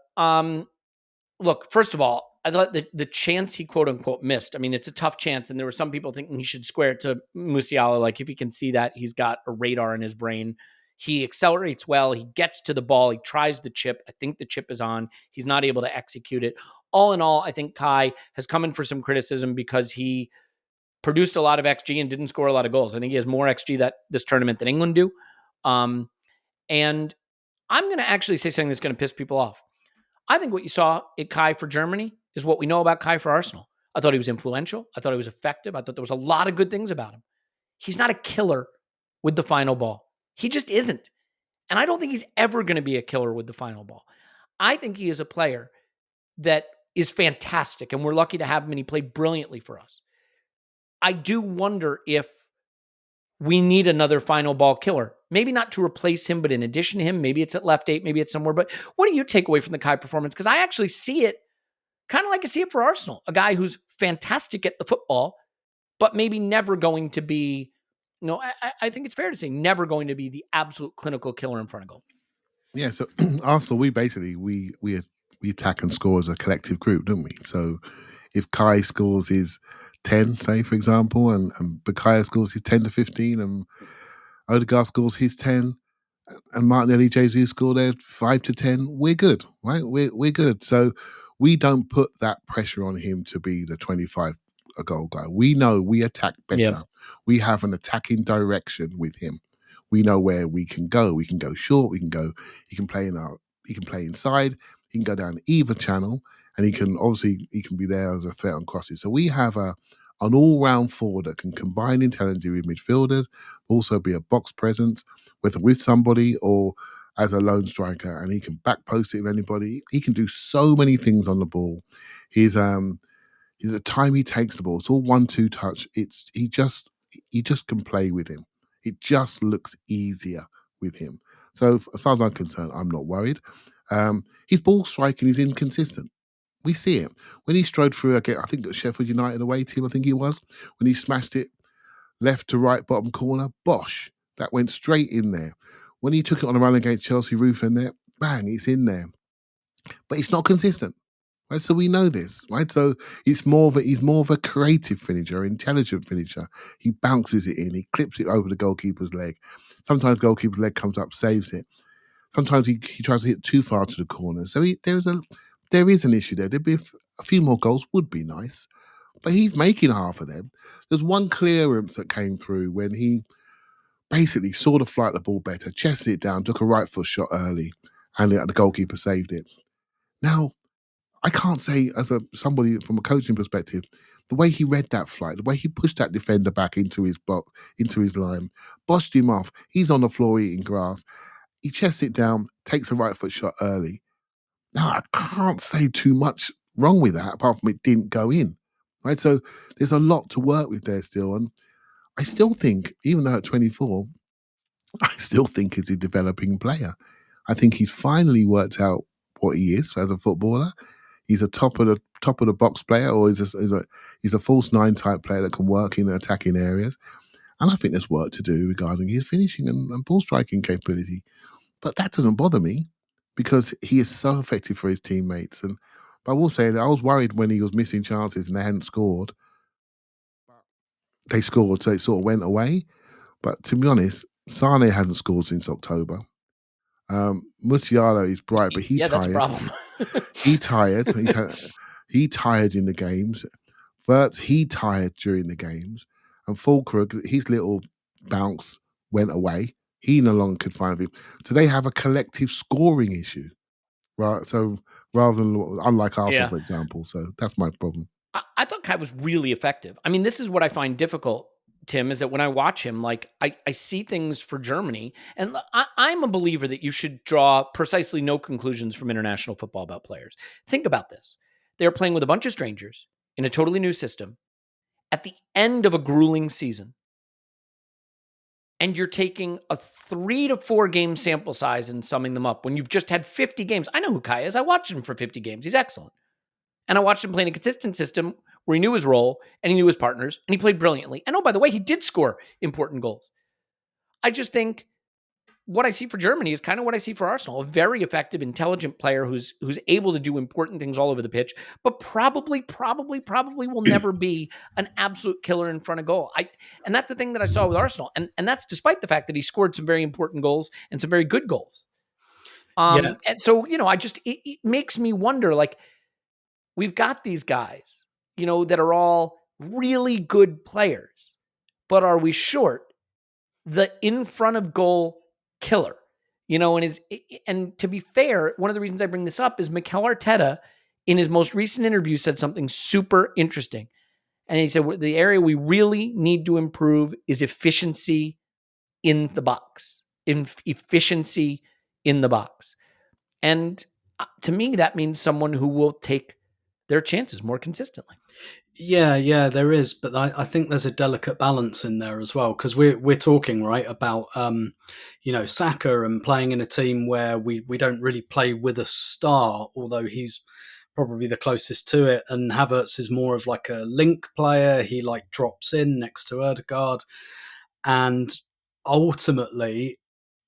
Look, first of all, I thought the chance he quote unquote missed. I mean, it's a tough chance, and there were some people thinking he should square it to Musiala. Like, if he can see that, he's got a radar in his brain. He accelerates well. He gets to the ball. He tries the chip. I think the chip is on. He's not able to execute it. All in all, I think Kai has come in for some criticism because he produced a lot of XG and didn't score a lot of goals. I think he has more XG this tournament than England do. And I'm going to actually say something that's going to piss people off. I think what you saw at Kai for Germany is what we know about Kai for Arsenal. I thought he was influential. I thought he was effective. I thought there was a lot of good things about him. He's not a killer with the final ball. He just isn't. And I don't think he's ever going to be a killer with the final ball. I think he is a player that is fantastic, and we're lucky to have him, and he played brilliantly for us. I do wonder if we need another final ball killer. Maybe not to replace him, but in addition to him. Maybe it's at left 8, maybe it's somewhere. But what do you take away from the Kai performance? Because I actually see it kind of like I see it for Arsenal. A guy who's fantastic at the football, but maybe never going to be, I think it's fair to say, never going to be the absolute clinical killer in front of goal.
Yeah, so Arsenal, we attack and score as a collective group, don't we? So if Kai scores his 10, say, for example, and Bukayo scores his 10 to 15, and Odegaard scores his 10, and Martinelli, Jesus score their 5 to 10, we're good, right? We're good. So we don't put that pressure on him to be the 25 a goal guy. We know we attack better. Yep. We have an attacking direction with him. We know where we can go. We can go short. He can play inside. He can go down either channel, and he can be there as a threat on crosses. So we have an all-round forward that can combine intelligently with midfielders, also be a box presence, whether with somebody or as a lone striker, and he can back post it with anybody. He can do so many things on the ball. He's the time he takes the ball, it's all 1-2 touch. He just can play with him. It just looks easier with him. So as far as I'm concerned, I'm not worried. His ball striking is inconsistent. We see it. When he strode through, I think at Sheffield United away team, I think he was, when he smashed it left to right bottom corner, bosh, that went straight in there. When he took it on a run against Chelsea roof and net, bang, it's in there. But it's not consistent. Right? So we know this, right? So he's more of a creative finisher, intelligent finisher. He bounces it in, he clips it over the goalkeeper's leg. Sometimes goalkeeper's leg comes up, saves it. Sometimes he tries to hit too far to the corner. So there is an issue there. There'd be a few more goals would be nice, but he's making half of them. There's one clearance that came through when he basically saw the flight of the ball better, chested it down, took a right foot shot early, and the goalkeeper saved it. Now, I can't say somebody from a coaching perspective, the way he read that flight, the way he pushed that defender back into his box, into his line, boshed him off. He's on the floor eating grass. He chests it down, takes a right foot shot early. Now, I can't say too much wrong with that, apart from it didn't go in. Right? So there's a lot to work with there still. And I still think, even though at 24, I still think he's a developing player. I think he's finally worked out what he is as a footballer. he's a top of the box player, or he's a false nine type player that can work in attacking areas. And I think there's work to do regarding his finishing and ball striking capability. But that doesn't bother me because he is so effective for his teammates. But I will say that I was worried when he was missing chances and they hadn't scored. They scored, so it sort of went away. But to be honest, Sane hasn't scored since October. Musiala is bright, but
that's a problem.
He tired. He tired in the games. Havertz, he tired during the games. And Fulkrug, his little bounce went away. He no longer could find him. So they have a collective scoring issue, right? So rather than, unlike Arsenal, for example. So that's my problem.
I thought Kai was really effective. I mean, this is what I find difficult, Tim, is that when I watch him, like I see things for Germany, and I'm a believer that you should draw precisely no conclusions from international football about players. Think about this. They're playing with a bunch of strangers in a totally new system at the end of a grueling season. And you're taking a 3 to 4 game sample size and summing them up when you've just had 50 games. I know who Kai is. I watched him for 50 games. He's excellent. And I watched him play in a consistent system where he knew his role and he knew his partners and he played brilliantly. And oh, by the way, he did score important goals. I just think what I see for Germany is kind of what I see for Arsenal, a very effective, intelligent player who's able to do important things all over the pitch, but probably will never be an absolute killer in front of goal. And that's the thing that I saw with Arsenal. And that's despite the fact that he scored some very important goals and some very good goals. And so, it makes me wonder, like, we've got these guys, that are all really good players, but are we short the in front of goal killer? And to be fair, one of the reasons I bring this up is Mikel Arteta in his most recent interview said something super interesting. And he said, the area we really need to improve is efficiency in the box. Efficiency in the box. And to me, that means someone who will take their chances more consistently.
Yeah, there is, but I think there's a delicate balance in there as well, because we're talking right about Saka and playing in a team where we don't really play with a star, although he's probably the closest to it, and Havertz is more of like a link player. He like drops in next to Odegaard, and ultimately,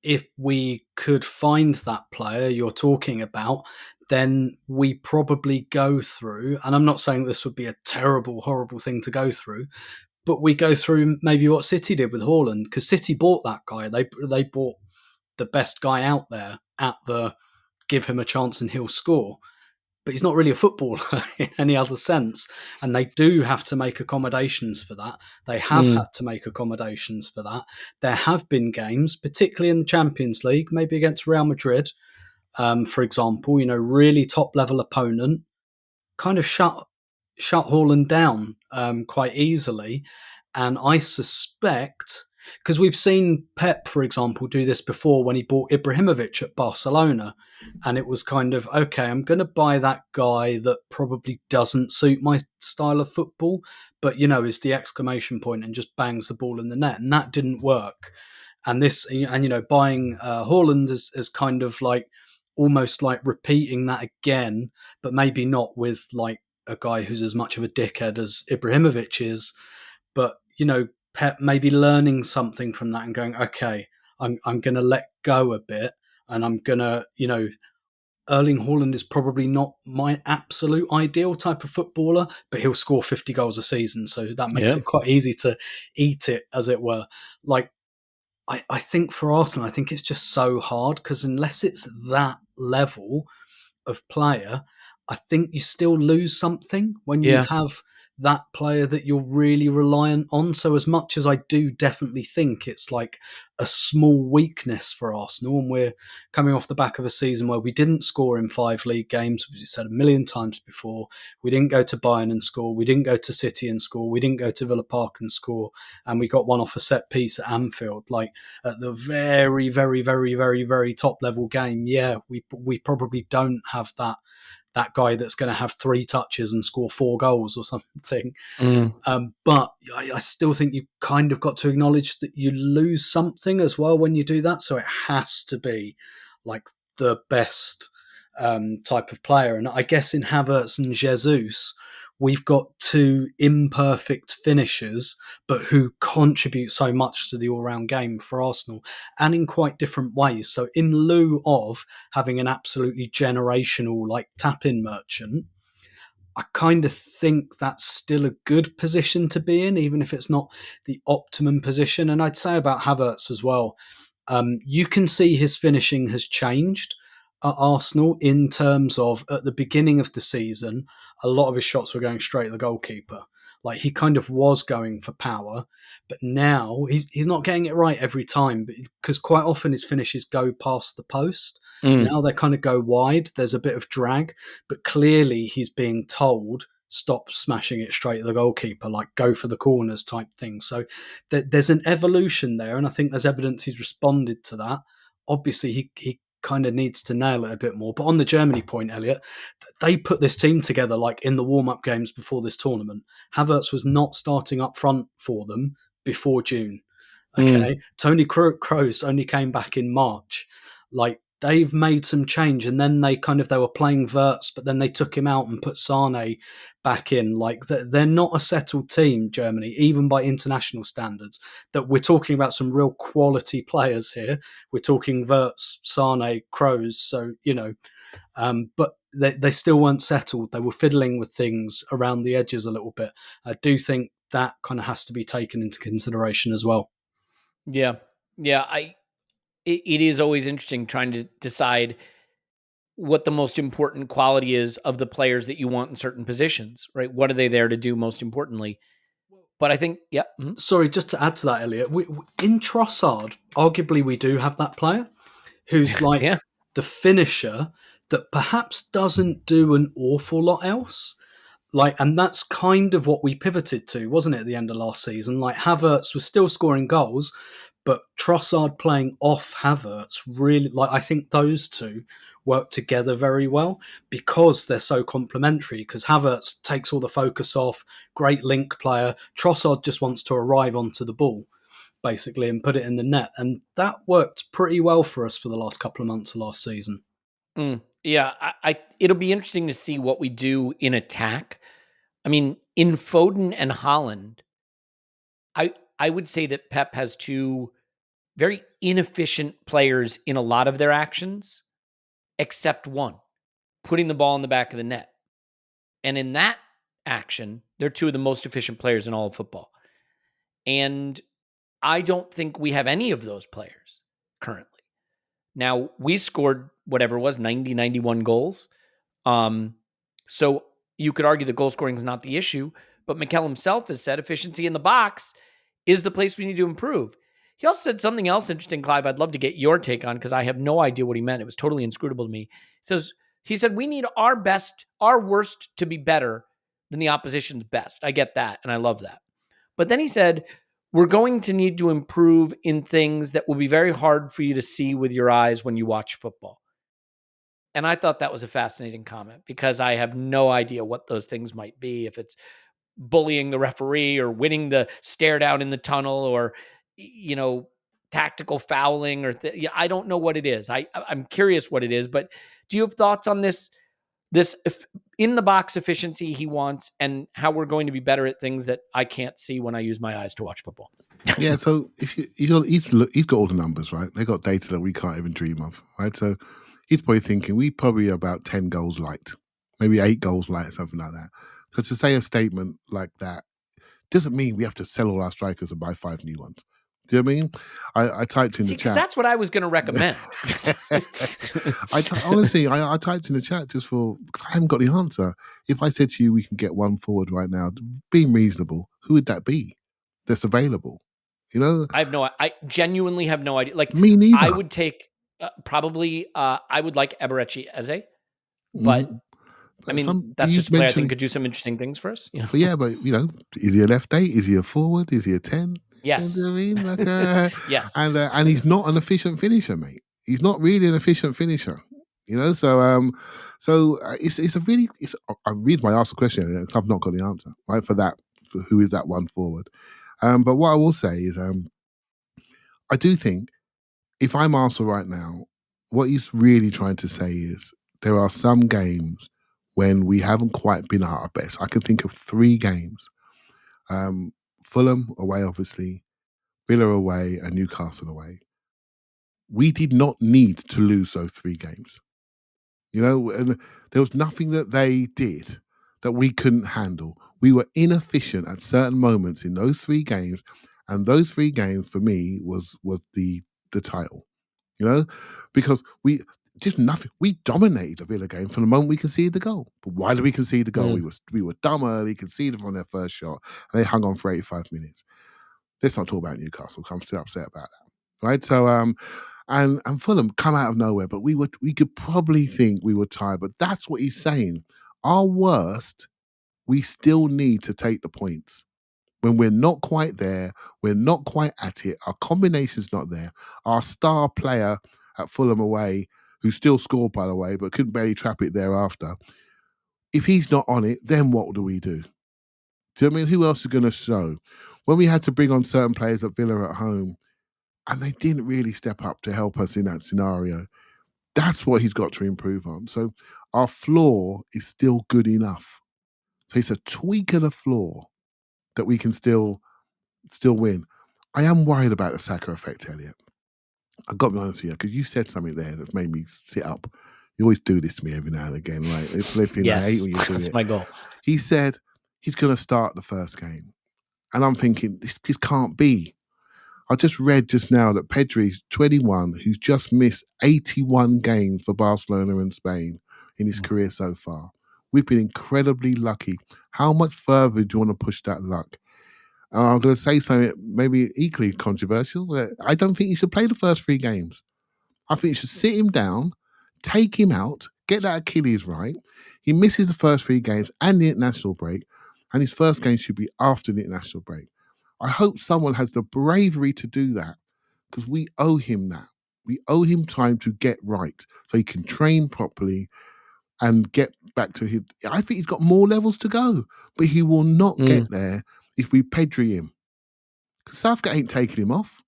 if we could find that player you're talking about, then we probably go through, and I'm not saying this would be a terrible, horrible thing to go through, but we go through maybe what City did with Haaland, because City bought that guy. They bought the best guy out there at the give him a chance and he'll score. But he's not really a footballer in any other sense. And they do have to make accommodations for that. They have had to make accommodations for that. There have been games, particularly in the Champions League, maybe against Real Madrid, for example, really top-level opponent, kind of shut Haaland down quite easily. And I suspect, because we've seen Pep, for example, do this before when he bought Ibrahimovic at Barcelona, and it was kind of, okay, I'm going to buy that guy that probably doesn't suit my style of football, but, is the exclamation point and just bangs the ball in the net. And that didn't work. And buying Haaland is kind of like, almost like repeating that again, but maybe not with like a guy who's as much of a dickhead as Ibrahimovic is, but Pep maybe learning something from that and going, okay, I'm going to let go a bit, and I'm going to, Erling Haaland is probably not my absolute ideal type of footballer, but he'll score 50 goals a season, so that makes it quite easy to eat it, as it were. Like, I think for Arsenal, I think it's just so hard, because unless it's that level of player, I think you still lose something when you have that player that you're really reliant on. So as much as I do definitely think it's like a small weakness for Arsenal, and we're coming off the back of a season where we didn't score in 5 league games, as you said a million times before, we didn't go to Bayern and score, we didn't go to City and score, we didn't go to Villa Park and score, and we got one off a set piece at Anfield. Like, at the very, very, very, very, very top level game, we probably don't have that guy that's going to have 3 touches and score 4 goals or something. But I still think you kind of got to acknowledge that you lose something as well when you do that. So it has to be like the best type of player. And I guess in Havertz and Jesus, we've got two imperfect finishers, but who contribute so much to the all-round game for Arsenal, and in quite different ways. So in lieu of having an absolutely generational like tap-in merchant, I kind of think that's still a good position to be in, even if it's not the optimum position. And I'd say about Havertz as well, you can see his finishing has changed at Arsenal in terms of at the beginning of the season, a lot of his shots were going straight at the goalkeeper. Like he kind of was going for power, but now he's not getting it right every time because quite often his finishes go past the post. Now they kind of go wide. There's a bit of drag, but clearly he's being told stop smashing it straight at the goalkeeper, like go for the corners type thing. So there's an evolution there, and I think there's evidence he's responded to that. Obviously, he kind of needs to nail it a bit more. But on the Germany point, Elliot, they put this team together like in the warm-up games before this tournament. Havertz was not starting up front for them before June. Okay, Tony Kroos only came back in March. Like they've made some change, and then they were playing Wirtz, but then they took him out and put Sane back in. Like they're not a settled team, Germany, even by international standards. That we're talking about some real quality players here. We're talking Wirtz, Sane, Kroos. So but they still weren't settled. They were fiddling with things around the edges a little bit. I do think that kind of has to be taken into consideration as well.
Yeah. It is always interesting trying to decide what the most important quality is of the players that you want in certain positions, right? What are they there to do most importantly? But I think,
Sorry, just to add to that, Elliot, in Trossard, arguably we do have that player who's like the finisher that perhaps doesn't do an awful lot else. Like, and that's kind of what we pivoted to, wasn't it, at the end of last season? Like, Havertz was still scoring goals, but Trossard playing off Havertz really, like, I think those two work together very well because they're so complementary. Because Havertz takes all the focus off, great link player. Trossard just wants to arrive onto the ball, basically, and put it in the net. And that worked pretty well for us for the last couple of months of last season.
Yeah, it'll be interesting to see what we do in attack. I mean, in Foden and Haaland, I would say that Pep has two very inefficient players in a lot of their actions, except one, putting the ball in the back of the net. And in that action, they're two of the most efficient players in all of football. And I don't think we have any of those players currently. Now, we scored whatever it was, 90, 91 goals. So you could argue that goal scoring is not the issue, but Mikel himself has said efficiency in the box is the place we need to improve. He also said something else interesting, Clive, I'd love to get your take on because I have no idea what he meant. It was totally inscrutable to me. He said, we need our best, our worst to be better than the opposition's best. I get that, and I love that. But then he said, we're going to need to improve in things that will be very hard for you to see with your eyes when you watch football. And I thought that was a fascinating comment because I have no idea what those things might be. If it's bullying the referee or winning the stare down in the tunnel or, tactical fouling or I don't know what it is. I'm curious what it is, but do you have thoughts on this in the box efficiency he wants and how we're going to be better at things that I can't see when I use my eyes to watch football?
Yeah, so if he's got all the numbers, right? They got data that we can't even dream of, right? So he's probably thinking we probably are about 10 goals light, maybe 8 goals light, something like that. So to say a statement like that doesn't mean we have to sell all our strikers and buy 5 new ones. Do you know what I mean? I typed in the chat.
That's what I was going to recommend.
Honestly, I typed in the chat just for, because I haven't got the answer. If I said to you, we can get one forward right now, being reasonable, who would that be that's available?
I genuinely have no idea. Like,
me neither.
I would take probably, I would like Eberechi Eze, but I mean, that's just a player I think could do some interesting things for us.
But yeah, but is he a left 8? Is he a forward? Is he a 10?
Yes.
You know what I mean?
Yes.
And he's not an efficient finisher, mate. He's not really an efficient finisher. So it's a really. I read my ask question because I've not got the answer right for that. For who is that one forward? But what I will say is, I do think if I'm Arsenal right now, what he's really trying to say is there are some games when we haven't quite been at our best. I can think of 3 games. Fulham away, obviously, Villa away, and Newcastle away. We did not need to lose those 3 games. And there was nothing that they did that we couldn't handle. We were inefficient at certain moments in those 3 games, and those 3 games for me was the title. Because we just nothing. We dominated the Villa game from the moment we conceded the goal. But why did we concede the goal? We were dumb early, conceded from their first shot, and they hung on for 85 minutes. Let's not talk about Newcastle. I'm still upset about that. Right? So and Fulham come out of nowhere, but we could probably think we were tired. But that's what he's saying. Our worst, we still need to take the points. When we're not quite there, we're not quite at it, our combination's not there, our star player at Fulham away, who still scored, by the way, but couldn't barely trap it thereafter, if he's not on it, then what do we do? Do you know what I mean? Who else is going to show? When we had to bring on certain players at Villa at home, and they didn't really step up to help us in that scenario, that's what he's got to improve on. So our floor is still good enough. So it's a tweak of the floor that we can still win. I am worried about the Saka effect, Elliot. I've got to be honest with you, because you said something there that made me sit up. You always do this to me every now and again, right?
Yes,
I hate when you do
that's
it.
my goal.
He said he's going to start the first game. And I'm thinking, this can't be. I just read just now that Pedri's 21, who's just missed 81 games for Barcelona and Spain in his career so far. We've been incredibly lucky. How much further do you want to push that luck? I'm going to say something maybe equally controversial. I don't think he should play the first 3 games. I think you should sit him down, take him out, get that Achilles right. He misses the first 3 games and the international break, and his first game should be after the international break. I hope someone has the bravery to do that, because we owe him that. We owe him time to get right so he can train properly and get back to his... I think he's got more levels to go, but he will not get there if we Pedri him. Because Southgate ain't taking him off.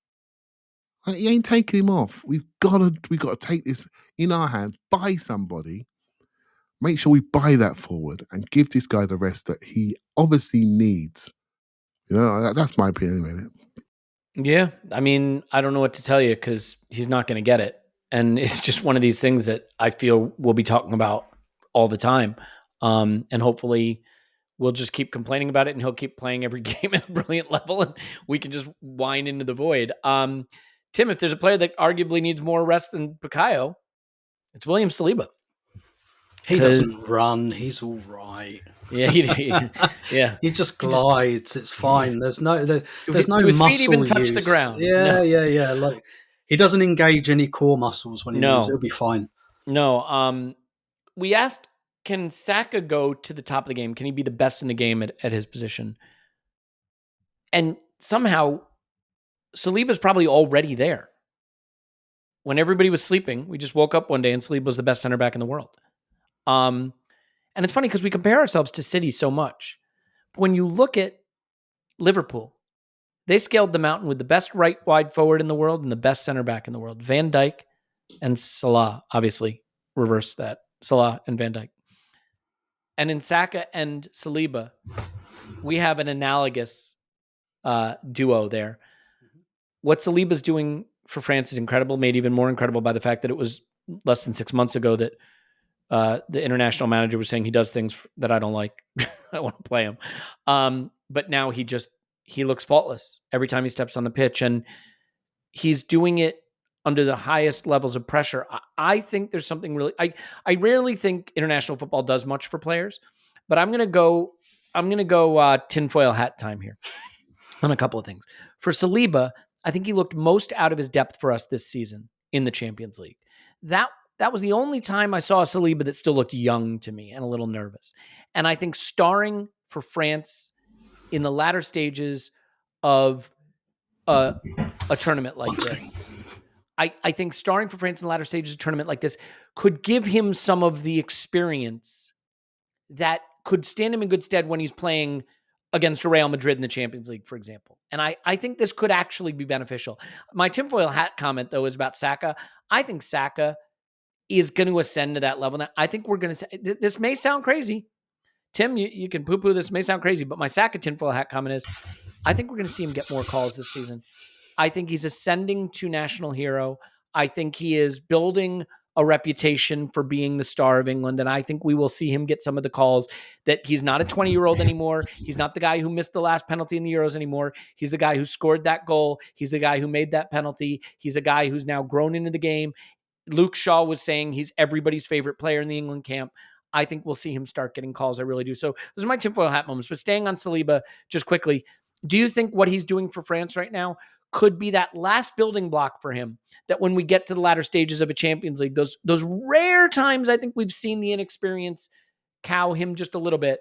He ain't taking him off. We've got to take this in our hand, buy somebody, make sure we buy that forward and give this guy the rest that he obviously needs. That's my opinion anyway.
Yeah, I mean, I don't know what to tell you, because he's not going to get it. And it's just one of these things that I feel we'll be talking about all the time. And hopefully we'll just keep complaining about it, and he'll keep playing every game at a brilliant level, and we can just whine into the void. Tim, if there's a player that arguably needs more rest than Bukayo, it's William Saliba.
He doesn't run. He's all right.
Yeah, yeah.
He just glides. It's fine. There's no
do his
muscle
feet even touch
use.
the ground?
Yeah. Like, he doesn't engage any core muscles when he moves. It'll be fine.
No. We asked, can Saka go to the top of the game? Can he be the best in the game at his position? And somehow Saliba's probably already there. When everybody was sleeping, we just woke up one day and Saliba was the best center back in the world. And it's funny because we compare ourselves to City so much. But when you look at Liverpool, they scaled the mountain with the best right wide forward in the world and the best center back in the world. Van Dijk and Salah, obviously, reverse that. Salah and Van Dijk. And in Saka and Saliba, we have an analogous duo there. What Saliba's doing for France is incredible, made even more incredible by the fact that it was less than 6 months ago that the international manager was saying he does things that I don't like. I want to play him. But now he looks faultless every time he steps on the pitch, and he's doing it under the highest levels of pressure. I think there's something really, I rarely think international football does much for players, but I'm going to go tinfoil hat time here on a couple of things. For Saliba, I think he looked most out of his depth for us this season in the Champions League. That was the only time I saw a Saliba that still looked young to me and a little nervous. And I think starring for France in the latter stages of a tournament like this, I think starring for France in the latter stages of a tournament like this could give him some of the experience that could stand him in good stead when he's playing against Real Madrid in the Champions League, for example. And I think this could actually be beneficial. My tinfoil hat comment, though, is about Saka. I think Saka is going to ascend to that level. Now, I think we're going to say, this may sound crazy. Tim, you can poo-poo this, may sound crazy, but my Saka tinfoil hat comment is, I think we're going to see him get more calls this season. I think he's ascending to national hero. I think he is building a reputation for being the star of England, and I think we will see him get some of the calls. That he's not a 20-year-old anymore. He's not the guy who missed the last penalty in the Euros anymore. He's the guy who scored that goal. He's the guy who made that penalty. He's a guy who's now grown into the game. Luke Shaw was saying he's everybody's favorite player in the England camp. I think we'll see him start getting calls. I really do. So those are my tinfoil hat moments. But staying on Saliba just quickly, do you think what he's doing for France right now could be that last building block for him, that when we get to the latter stages of a Champions League, those rare times I think we've seen the inexperience cow him just a little bit,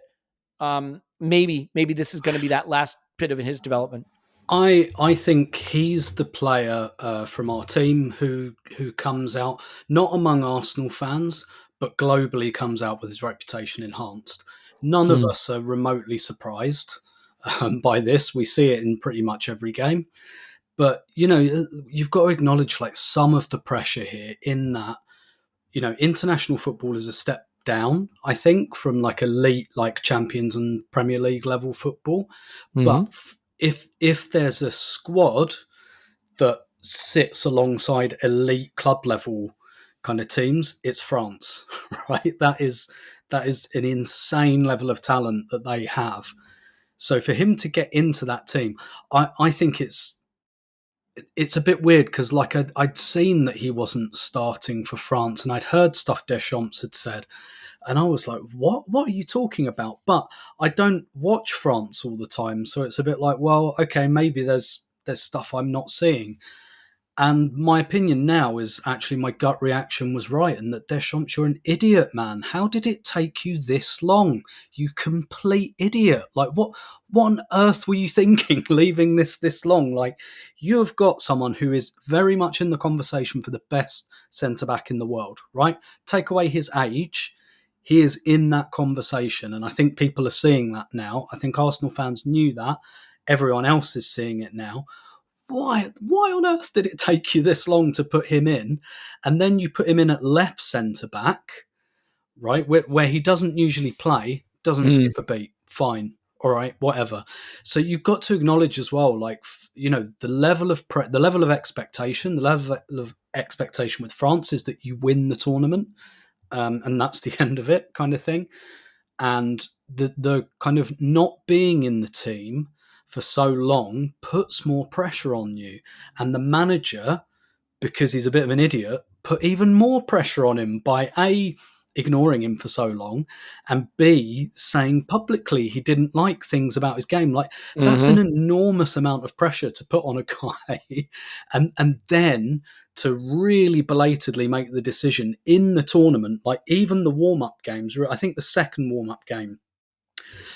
maybe this is going to be that last bit of his development?
I think he's the player from our team who comes out, not among Arsenal fans, but globally comes out with his reputation enhanced. None of us are remotely surprised by this. We see it in pretty much every game. But, you've got to acknowledge like some of the pressure here in that, international football is a step down, I think, from like elite, like Champions and Premier League level football. But if there's a squad that sits alongside elite club level kind of teams, it's France, right? That is an insane level of talent that they have. So for him to get into that team, I think it's a bit weird because like I'd seen that he wasn't starting for France, and I'd heard stuff Deschamps had said, and I was like, what are you talking about? But I don't watch France all the time, so it's a bit like, well, okay, maybe there's stuff I'm not seeing. And my opinion now is actually my gut reaction was right, and that Deschamps, you're an idiot, man. How did it take you this long? You complete idiot. Like, what on earth were you thinking leaving this long? Like, you have got someone who is very much in the conversation for the best centre-back in the world, right? Take away his age, he is in that conversation, and I think people are seeing that now. I think Arsenal fans knew that. Everyone else is seeing it now. Why on earth did it take you this long to put him in? And then you put him in at left centre-back, right, where he doesn't usually play, doesn't skip a beat. Fine. All right, whatever. So you've got to acknowledge as well, like, the level of expectation, the level of expectation with France is that you win the tournament, and that's the end of it, kind of thing. And the kind of not being in the team for so long puts more pressure on you. And the manager, because he's a bit of an idiot, put even more pressure on him by A, ignoring him for so long, and B, saying publicly he didn't like things about his game. Like, that's an enormous amount of pressure to put on a guy. and then to really belatedly make the decision in the tournament, like even the warm-up games, I think the second warm-up game,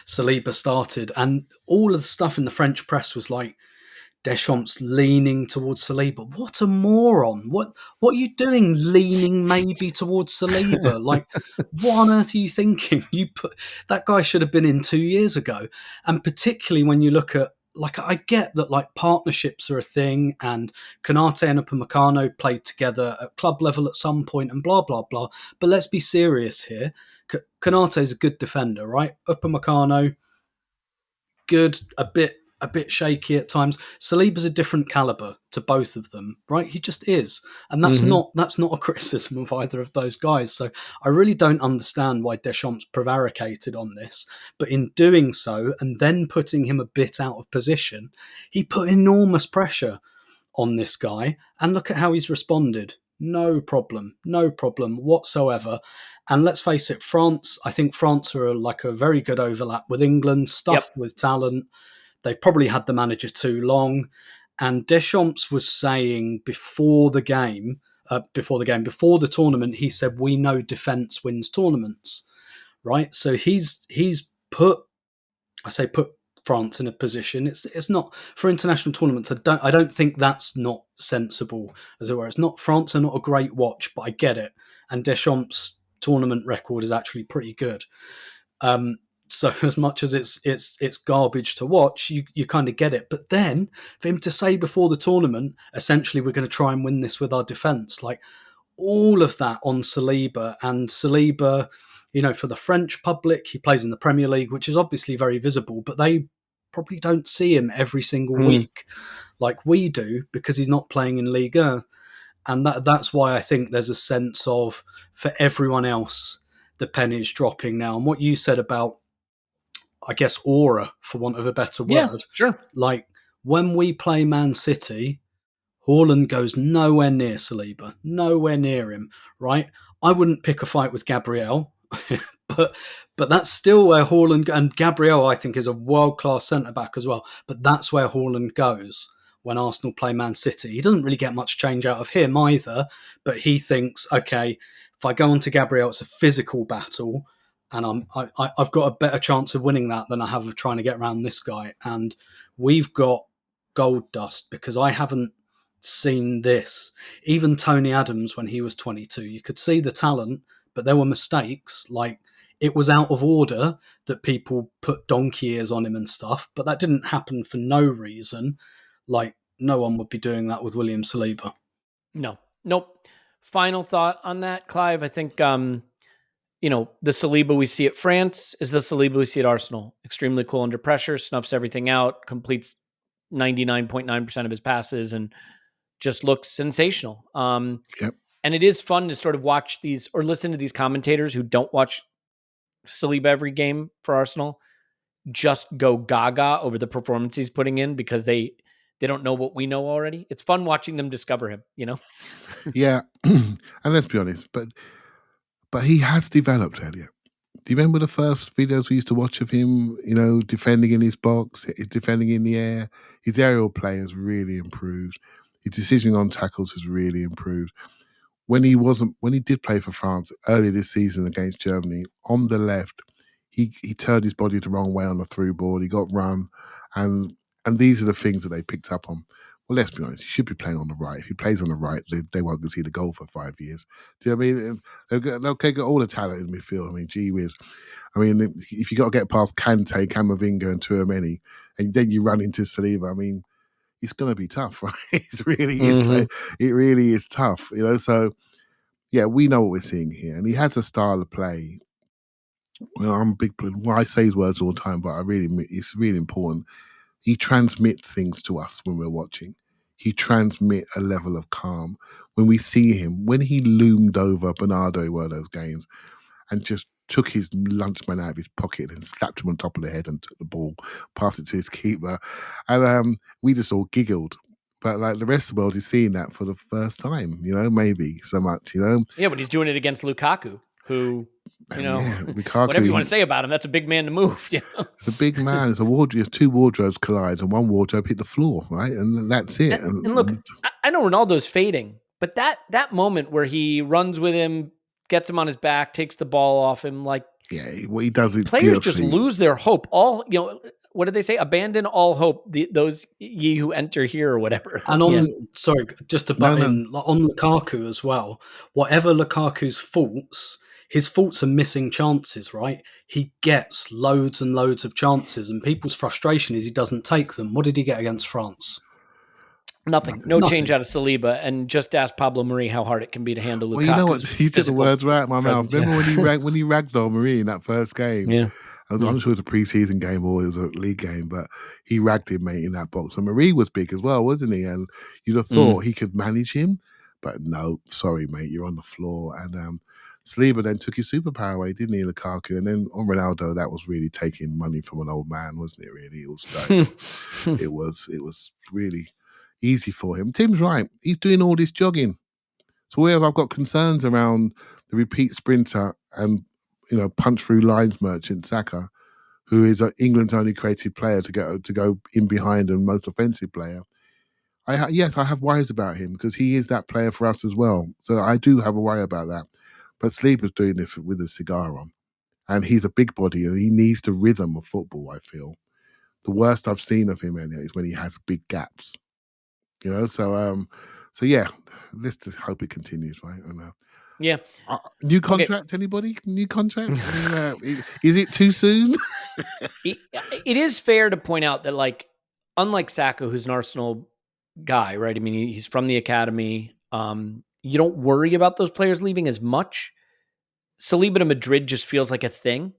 Saliba started, and all of the stuff in the French press was like, Deschamps leaning towards Saliba. What a moron. What are you doing leaning maybe towards Saliba? Like, what on earth are you thinking? That guy should have been in 2 years ago. And particularly when you look at, like, I get that like partnerships are a thing, and Konate and Upamecano played together at club level at some point and blah, blah, blah. But let's be serious here. Konate is a good defender, right? Upamecano, good, a bit shaky at times. Saliba's a different caliber to both of them, right? He just is. And that's not a criticism of either of those guys. So I really don't understand why Deschamps prevaricated on this. But in doing so, and then putting him a bit out of position, he put enormous pressure on this guy. And look at how he's responded. No problem whatsoever. And let's face it, I think France are like a very good overlap with England, stuffed with talent. They've probably had the manager too long. And Deschamps was saying before the tournament, he said, we know defence wins tournaments, right? So he's put France in a position. It's not for international tournaments. I don't think that's not sensible, as it were. It's not, France are not a great watch, but I get it. And Deschamps' tournament record is actually pretty good. So as much as it's garbage to watch, you kind of get it. But then for him to say before the tournament, essentially, we're going to try and win this with our defence, like, all of that on Saliba, and Saliba, for the French public, he plays in the Premier League, which is obviously very visible, but they probably don't see him every single week like we do, because he's not playing in Ligue 1. And that's why I think there's a sense of, for everyone else, the penny is dropping now. And what you said about, I guess, aura, for want of a better word.
Yeah, sure.
Like, when we play Man City, Haaland goes nowhere near Saliba, nowhere near him, right? I wouldn't pick a fight with Gabriel, but that's still where Haaland, and Gabriel, I think, is a world-class centre-back as well, but that's where Haaland goes when Arsenal play Man City. He doesn't really get much change out of him either, but he thinks, okay, if I go on to Gabriel, it's a physical battle, and I've got a better chance of winning that than I have of trying to get around this guy. And we've got gold dust, because I haven't seen this. Even Tony Adams, when he was 22, you could see the talent, but there were mistakes. Like, it was out of order that people put donkey ears on him and stuff, but that didn't happen for no reason. Like, no one would be doing that with William Saliba.
No. Nope. Final thought on that, Clive. I think, the Saliba we see at France is the Saliba we see at Arsenal. Extremely cool under pressure, snuffs everything out, completes 99.9% of his passes, and just looks sensational.
Yep.
And it is fun to sort of watch these, or listen to these commentators who don't watch Saliba every game for Arsenal just go gaga over the performance he's putting in, because they don't know what we know already. It's fun watching them discover him,
Yeah. And let's be honest, but he has developed, Elliot. Do you remember the first videos we used to watch of him, defending in his box, defending in the air? His aerial play has really improved. His decision on tackles has really improved. When he did play for France earlier this season against Germany, on the left, he turned his body the wrong way on the through ball. He got run, and these are the things that they picked up on. Well, let's be honest, he should be playing on the right. If he plays on the right, they won't see the goal for 5 years. Do you know what I mean? They'll get all the talent in midfield. I mean, gee whiz. I mean, if you got to get past Kante, Camavinga, and Tchouaméni, and then you run into Saliba, I mean, it's going to be tough, right? It really is tough, So, yeah, we know what we're seeing here, and he has a style of play. Well, I say his words all the time, but it's really important. He transmits things to us when we're watching. He transmits a level of calm. When we see him, when he loomed over Bernardo one of those games and just took his lunchman out of his pocket and slapped him on top of the head and took the ball, passed it to his keeper, and we just all giggled. But like the rest of the world is seeing that for the first time, maybe so much,
Yeah, but he's doing it against Lukaku, who,
Lukaku,
whatever you want to say about him, that's a big man to move.
It's a big man. It's a wardrobe. If two wardrobes collide and one wardrobe hit the floor, right? And that's it.
And look, I know Ronaldo's fading, but that moment where he runs with him, gets him on his back, takes the ball off him, like,
yeah, what he does.
Players just lose their hope. What did they say? Abandon all hope, those ye who enter here, or whatever.
And sorry, just to butt in, on Lukaku as well, whatever Lukaku's faults, his faults are missing chances, right? He gets loads and loads of chances, and people's frustration is he doesn't take them. What did he get against France?
Nothing. No change out of Saliba. And just ask Pablo Mari how hard it can be to handle Lukaku.
Well, you know what? He took the words right out of my mouth. Remember when he ragdolled Mari in that first game?
Yeah.
I'm sure it was a preseason game or it was a league game, but he ragged him, mate, in that box. And Mari was big as well, wasn't he? And you'd have thought he could manage him, but no, sorry, mate, you're on the floor. And Saliba then took his superpower away, didn't he, Lukaku? And then on Ronaldo, that was really taking money from an old man, wasn't it? Really, it was really easy for him. Tim's right; he's doing all this jogging. So where I've got concerns around the repeat sprinter and punch through lines merchant Saka, who is England's only creative player to go in behind and most offensive player. I have worries about him because he is that player for us as well. So I do have a worry about that. But Saliba's doing it with a cigar on. And he's a big body and he needs the rhythm of football, I feel. The worst I've seen of him, Elliot, is when he has big gaps. So yeah, let's just hope it continues, right?
Yeah.
New contract, anybody? New contract? Is it too soon?
It is fair to point out that, like, unlike Saka, who's an Arsenal guy, right? I mean, he's from the academy. you don't worry about those players leaving as much. Saliba to Madrid just feels like a thing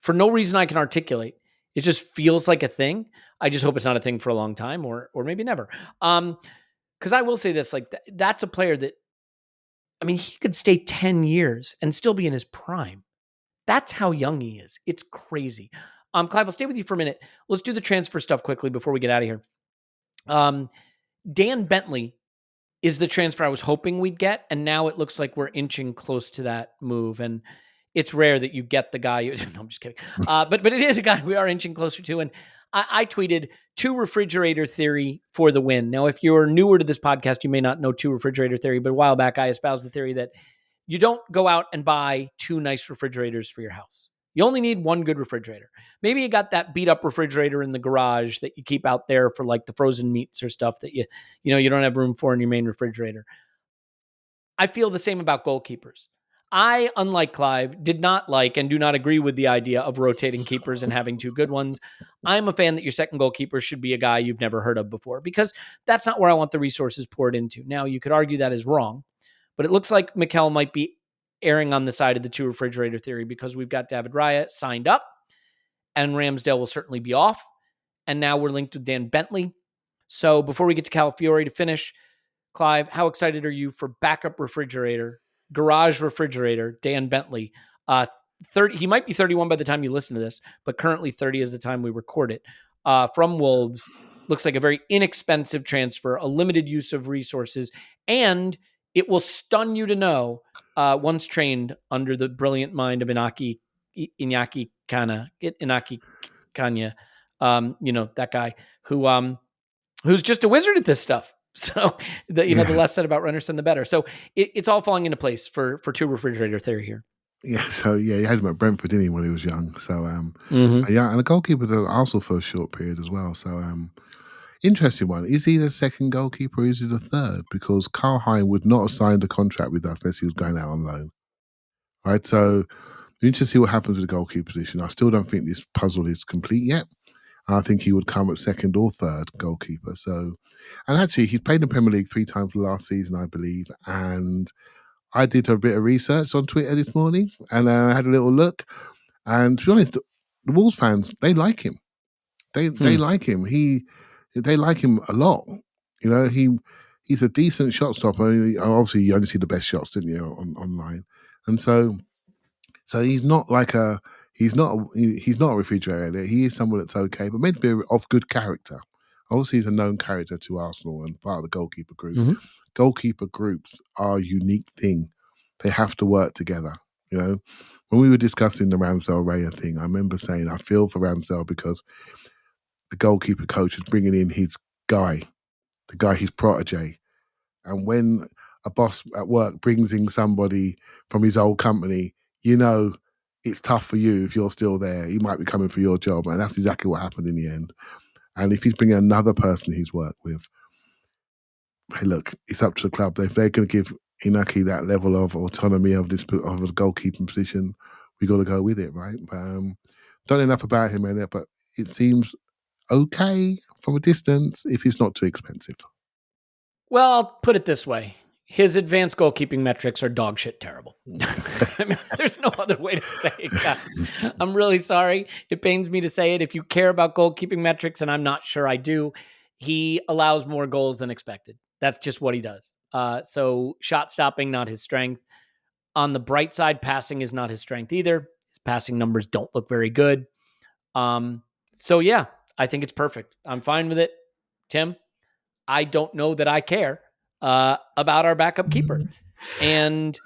for no reason I can articulate. It just feels like a thing. I just hope it's not a thing for a long time or maybe never. Because I will say this, like that's a player that, I mean, he could stay 10 years and still be in his prime. That's how young he is. It's crazy. Clive, I'll stay with you for a minute. Let's do the transfer stuff quickly before we get out of here. Dan Bentley is the transfer I was hoping we'd get, and now it looks like we're inching close to that move. And it's rare that you get the guy. No, I'm just kidding. But it is a guy we are inching closer to. And I tweeted 2 refrigerator theory for the win. Now, if you're newer to this podcast, you may not know 2 refrigerator theory, but a while back I espoused the theory that you don't go out and buy 2 nice refrigerators for your house. You only need 1 good refrigerator. Maybe you got that beat up refrigerator in the garage that you keep out there for like the frozen meats or stuff that you don't have room for in your main refrigerator. I feel the same about goalkeepers. I, unlike Clive, did not like and do not agree with the idea of rotating keepers and having 2 good ones. I'm a fan that your second goalkeeper should be a guy you've never heard of before because that's not where I want the resources poured into. Now, you could argue that is wrong, but it looks like Mikel might be erring on the side of the 2 refrigerator theory because we've got David Raya signed up and Ramsdale will certainly be off. And now we're linked with Dan Bentley. So before we get to Calafiori to finish, Clive, how excited are you for backup refrigerator, garage refrigerator, Dan Bentley? 30. He might be 31 by the time you listen to this, but currently 30 is the time we record it. From Wolves, looks like a very inexpensive transfer, a limited use of resources, and it will stun you to know, once trained under the brilliant mind of Inaki Kanya, that guy who's just a wizard at this stuff. So the less said about Rennerson, the better. So it's all falling into place for 2 refrigerator theory here.
Yeah, so he had him at Brentford, didn't he, when he was young? So yeah, and the goalkeeper are also for a short period as well. So interesting one. Is he the second goalkeeper or is he the third? Because Carl Hein would not have signed a contract with us unless he was going out on loan. Right? So we need to see what happens with the goalkeeper position. I still don't think this puzzle is complete yet. I think he would come at second or third goalkeeper. So, and actually, he's played in the Premier League 3 times last season, I believe. And I did a bit of research on Twitter this morning, and I had a little look. And to be honest, the Wolves fans, they like him. They like him. They like him a lot. You know, he's a decent shot stopper. Obviously, you only see the best shots, didn't you, online? And so he's not like he's not a refrigerator. He is someone that's okay, but maybe of good character. Obviously, he's a known character to Arsenal and part of the goalkeeper group. Mm-hmm. Goalkeeper groups are a unique thing. They have to work together. You know, when we were discussing the Ramsdale Raya thing, I remember saying I feel for Ramsdale because the goalkeeper coach is bringing in his guy, his protege. And when a boss at work brings in somebody from his old company, you know it's tough for you if you're still there. He might be coming for your job. And that's exactly what happened in the end. And if he's bringing another person he's worked with, hey, look, it's up to the club. If they're going to give Inaki that level of autonomy of a goalkeeping position, we got to go with it, right? Don't know enough about him, Elliot, but it seems okay from a distance if it's not too expensive.
Well, I'll put it this way. His advanced goalkeeping metrics are dog shit terrible. I mean, there's no other way to say it, guys. I'm really sorry. It pains me to say it. If you care about goalkeeping metrics, and I'm not sure I do, he allows more goals than expected. That's just what he does. So shot stopping, not his strength. On the bright side, passing is not his strength either. His passing numbers don't look very good. So yeah, I think it's perfect. I'm fine with it. Tim, I don't know that I care about our backup keeper. And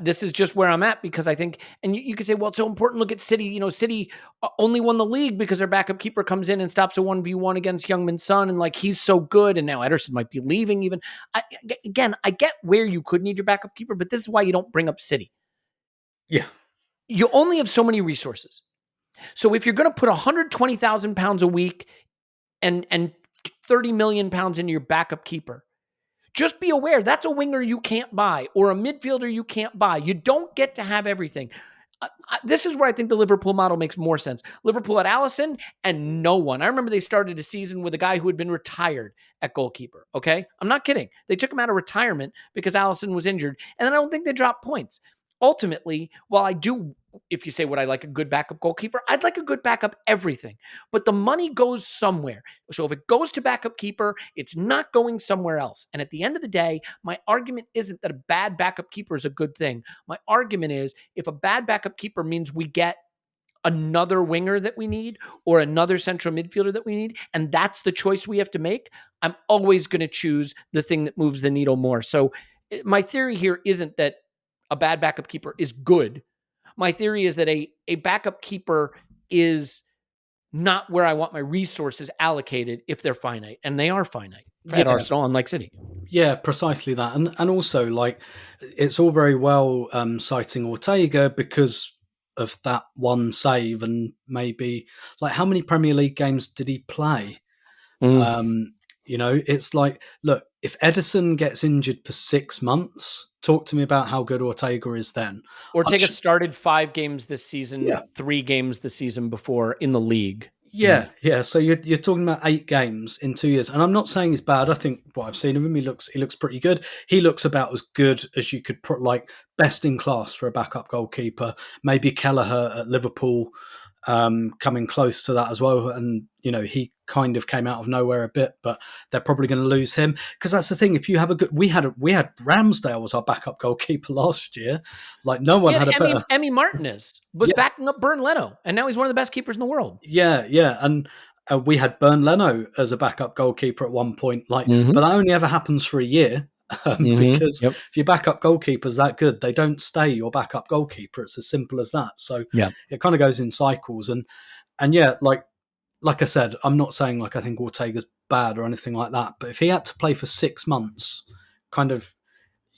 this is just where I'm at because I think, and you could say, well, it's so important. Look at City. You know, City only won the league because their backup keeper comes in and stops a 1v1 against Youngman's Son. And like, he's so good. And now Ederson might be leaving even. I get where you could need your backup keeper, but this is why you don't bring up City.
Yeah.
You only have so many resources. So if you're going to put 120,000 pounds a week and 30 million pounds into your backup keeper, just be aware that's a winger you can't buy or a midfielder you can't buy. You don't get to have everything. This is where I think the Liverpool model makes more sense. Liverpool had Alisson and no one. I remember they started a season with a guy who had been retired at goalkeeper. Okay. I'm not kidding. They took him out of retirement because Alisson was injured. And then I don't think they dropped points. Ultimately, while I do, if you say, would I like a good backup goalkeeper? I'd like a good backup everything. But the money goes somewhere. So if it goes to backup keeper, it's not going somewhere else. And at the end of the day, my argument isn't that a bad backup keeper is a good thing. My argument is if a bad backup keeper means we get another winger that we need or another central midfielder that we need, and that's the choice we have to make, I'm always going to choose the thing that moves the needle more. So my theory here isn't that a bad backup keeper is good. My theory is that a backup keeper is not where I want my resources allocated if they're finite, and they are finite at Arsenal, unlike City.
Yeah, precisely that. And also, like, it's all very well citing Ortega because of that one save, and maybe, like, how many Premier League games did he play? It's like, look, if Edison gets injured for 6 months, talk to me about how good Ortega is then.
Ortega started 5 games this season, 3 games the season before in the league.
Yeah. So you're talking about 8 games in 2 years, and I'm not saying he's bad. I think what I've seen of him, he looks pretty good. He looks about as good as you could put, like, best in class for a backup goalkeeper. Maybe Kelleher at Liverpool, coming close to that as well. And he kind of came out of nowhere a bit, but they're probably going to lose him because that's the thing. If you have a good, we had Ramsdale was our backup goalkeeper last year. Like, no one had a better.
Emi Martinez was backing up Bernd Leno, and now he's one of the best keepers in the world.
Yeah, and we had Bernd Leno as a backup goalkeeper at one point. Like, but that only ever happens for a year. Because if your backup goalkeeper's that good, they don't stay your backup goalkeeper. It's as simple as that. So it kind of goes in cycles. And like I said, I'm not saying like I think Ortega's bad or anything like that, but if he had to play for 6 months, kind of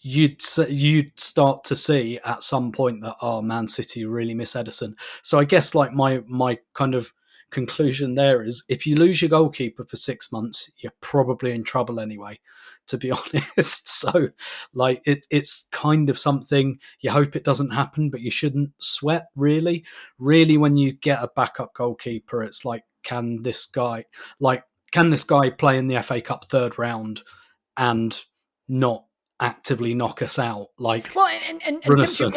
you'd start to see at some point that, oh, Man City really miss Edison. So I guess like my kind of conclusion there is if you lose your goalkeeper for 6 months, you're probably in trouble anyway, to be honest. So like it's kind of something you hope it doesn't happen, but you shouldn't sweat really. When you get a backup goalkeeper, it's like, can this guy play in the FA Cup third round and not actively knock us out? Like,
well, and Tim,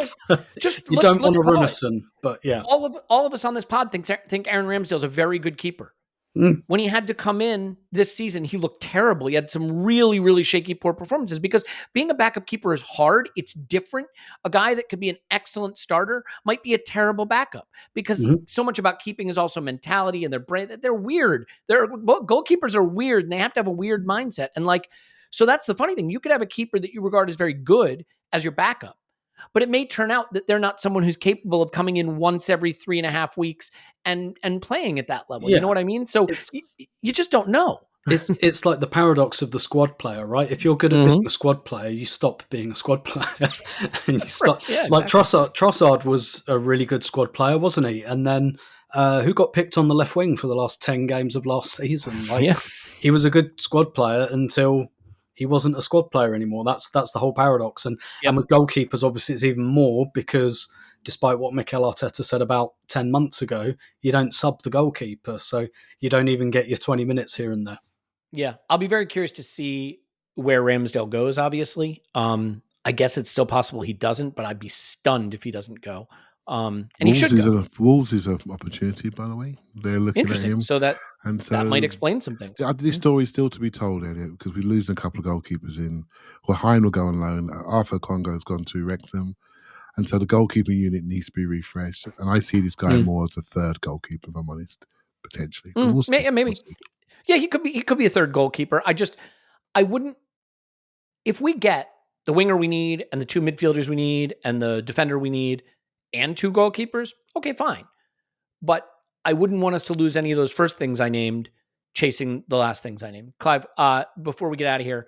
you don't want a Runnison, but yeah,
all of us on this pod think Aaron Ramsdale's a very good keeper. When he had to come in this season, he looked terrible. He had some really, really shaky, poor performances because being a backup keeper is hard. It's different. A guy that could be an excellent starter might be a terrible backup because so much about keeping is also mentality and their brain. They're weird. Goalkeepers are weird and they have to have a weird mindset. And like, so that's the funny thing. You could have a keeper that you regard as very good as your backup, but it may turn out that they're not someone who's capable of coming in once every 3.5 weeks and playing at that level. You know what I mean? So you just don't know.
It's like the paradox of the squad player, right? If you're good at being a squad player, you stop being a squad player. And you start, like Trossard was a really good squad player, wasn't he? And then who got picked on the left wing for the last 10 games of last season? Like, he was a good squad player until he wasn't a squad player anymore. That's the whole paradox. And with goalkeepers, obviously, it's even more because despite what Mikel Arteta said about 10 months ago, you don't sub the goalkeeper. So you don't even get your 20 minutes here and there.
Yeah. I'll be very curious to see where Ramsdale goes, obviously. I guess it's still possible he doesn't, but I'd be stunned if he doesn't go. And he should go.
Wolves is an opportunity, by the way. They're looking at him.
So that might explain some things.
This story is still to be told, Elliot, because we're losing a couple of goalkeepers in. Well, Hein will go on loan. Arthur Congo's gone to Wrexham. And so the goalkeeping unit needs to be refreshed. And I see this guy more as a third goalkeeper, if I'm honest, potentially. We'll see.
Maybe. We'll see. Yeah, he could be a third goalkeeper. I wouldn't, if we get the winger we need and the 2 midfielders we need and the defender we need and 2 goalkeepers, okay, fine. But I wouldn't want us to lose any of those first things I named chasing the last things I named. Clive, before we get out of here,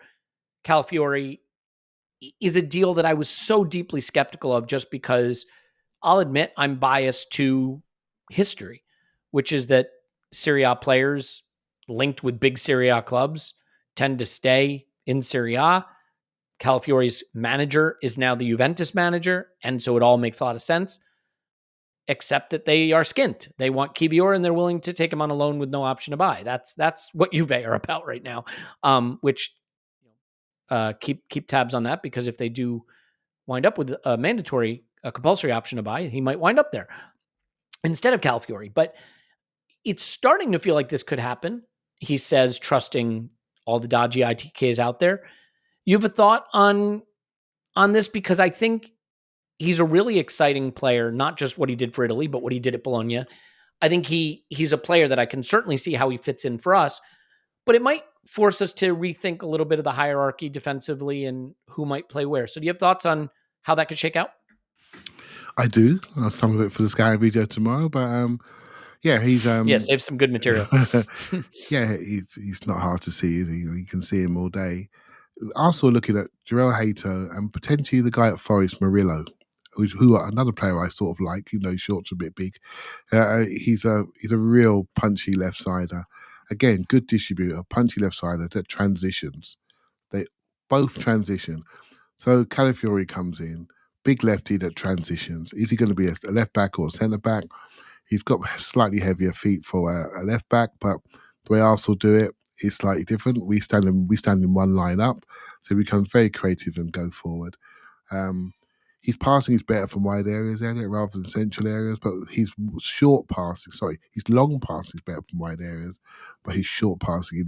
Calafiori is a deal that I was so deeply skeptical of just because I'll admit I'm biased to history, which is that Serie A players linked with big Serie A clubs tend to stay in Serie A. Calafiori's manager is now the Juventus manager, and so it all makes a lot of sense. except that they are skint. They want Kivior and they're willing to take him on a loan with no option to buy. That's what Juve are about right now. Which keep tabs on that, because if they do wind up with a compulsory option to buy, he might wind up there instead of Calafiori. But it's starting to feel like this could happen. He says, trusting all the dodgy ITKs out there. You have a thought on this? Because I think he's a really exciting player, not just what he did for Italy, but what he did at Bologna. I think he's a player that I can certainly see how he fits in for us, but it might force us to rethink a little bit of the hierarchy defensively and who might play where. So do you have thoughts on how that could shake out?
I do. Some of it for the Sky video tomorrow, but yeah, he's
save some good material.
Yeah, he's not hard to see. You can see him all day. Also looking at Jarrell Hato and potentially the guy at Forest, Murillo, who another player I sort of like, even though his shorts are a bit big. He's a real punchy left sider. Again, good distributor, punchy left sider that transitions. They both transition. So Calafiori comes in, big lefty that transitions. Is he going to be a left back or a centre back? He's got slightly heavier feet for a left back, but the way Arsenal do it is slightly different. We stand in one line up, so he becomes very creative and go forward. His passing is better from wide areas, Elliot, rather than central areas, but his his long passing is better from wide areas, but his short passing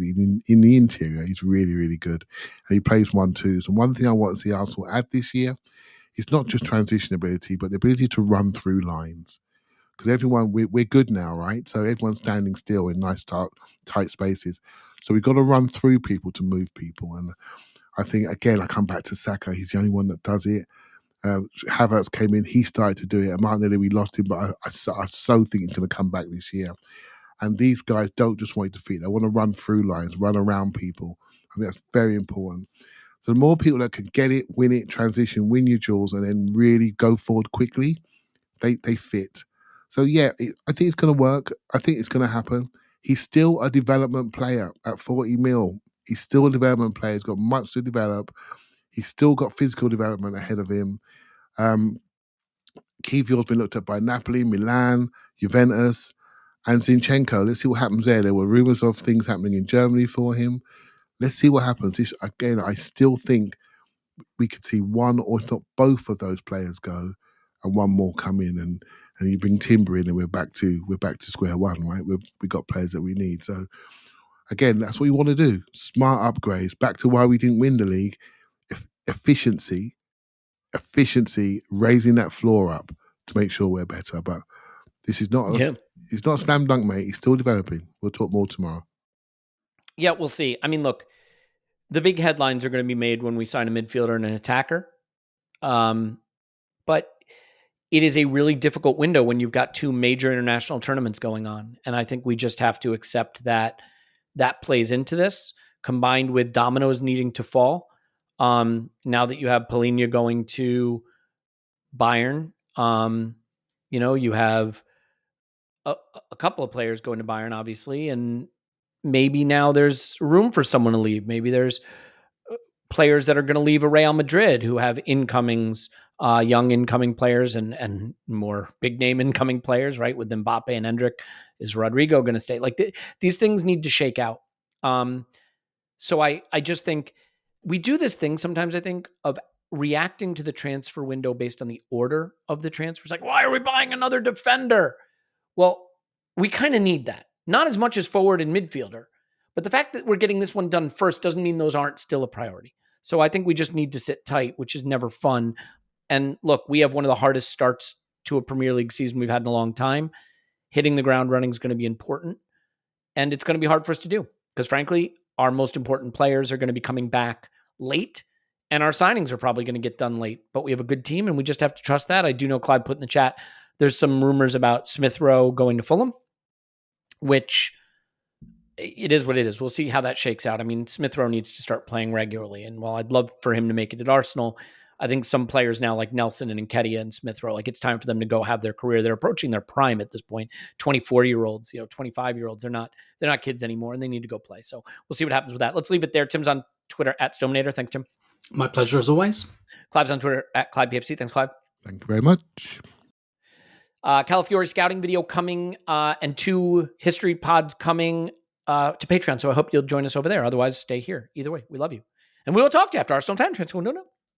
in the interior, he's really, really good. And he plays 1-2s. And one thing I want to see Arsenal add this year is not just transition ability, but the ability to run through lines. Because everyone, we're good now, right? So everyone's standing still in nice tight spaces. So we've got to run through people to move people. And I think, again, I come back to Saka. He's the only one that does it. Havertz came in, he started to do it. And Martinelli, we lost him, but I so think he's going to come back this year. And these guys don't just want to defeat. They want to run through lines, run around people. I think that's very important. So the more people that can get it, win it, transition, win your duels, and then really go forward quickly, they fit. So yeah, I think it's going to work. I think it's going to happen. He's still a development player at 40 mil. He's still a development player. He's got much to develop. He's still got physical development ahead of him. Kivior's been looked at by Napoli, Milan, Juventus, and Zinchenko. Let's see what happens there. There were rumours of things happening in Germany for him. Let's see what happens. Again, I still think we could see one or if not both of those players go, and one more come in, and you bring Timber in, and we're back to square one, right? We got players that we need. So again, that's what we want to do. Smart upgrades. Back to why we didn't win the league. Efficiency, raising that floor up to make sure we're better. But this is not it's not a slam dunk, mate. He's still developing. We'll talk more tomorrow.
Yeah, we'll see. I mean, look, the big headlines are going to be made when we sign a midfielder and an attacker. But it is a really difficult window when you've got two major international tournaments going on. And I think we just have to accept that plays into this, combined with dominoes needing to fall. Now that you have Palhinha going to Bayern, you have a couple of players going to Bayern, obviously, and maybe now there's room for someone to leave. Maybe there's players that are going to leave a Real Madrid who have incomings, young incoming players and more big name incoming players, right? With Mbappe and Endrick. Is Rodrigo going to stay? Like these things need to shake out. So I just think we do this thing sometimes, I think, of reacting to the transfer window based on the order of the transfers. Like, why are we buying another defender? Well, we kind of need that. Not as much as forward and midfielder. But the fact that we're getting this one done first doesn't mean those aren't still a priority. So I think we just need to sit tight, which is never fun. And look, we have one of the hardest starts to a Premier League season we've had in a long time. Hitting the ground running is going to be important. And it's going to be hard for us to do. Because frankly, our most important players are going to be coming back late. And our signings are probably going to get done late. But we have a good team and we just have to trust that. I do know Clive put in the chat, there's some rumors about Smith Rowe going to Fulham, which it is what it is. We'll see how that shakes out. I mean, Smith Rowe needs to start playing regularly. And while I'd love for him to make it at Arsenal, I think some players now like Nelson and Nketiah and Smith Rowe, like it's time for them to go have their career. They're approaching their prime at this point. 24-year-olds, 25-year-olds. They're not kids anymore and they need to go play. So we'll see what happens with that. Let's leave it there. Tim's on Twitter at Stominator. Thanks, Tim.
My pleasure as always.
Clive's on Twitter at ClivePFC. Thanks, Clive.
Thank you very much.
Calafiori scouting video coming, and 2 history pods coming to Patreon. So I hope you'll join us over there. Otherwise, stay here. Either way, we love you. And we will talk to you after Arsenal 10 transfer window.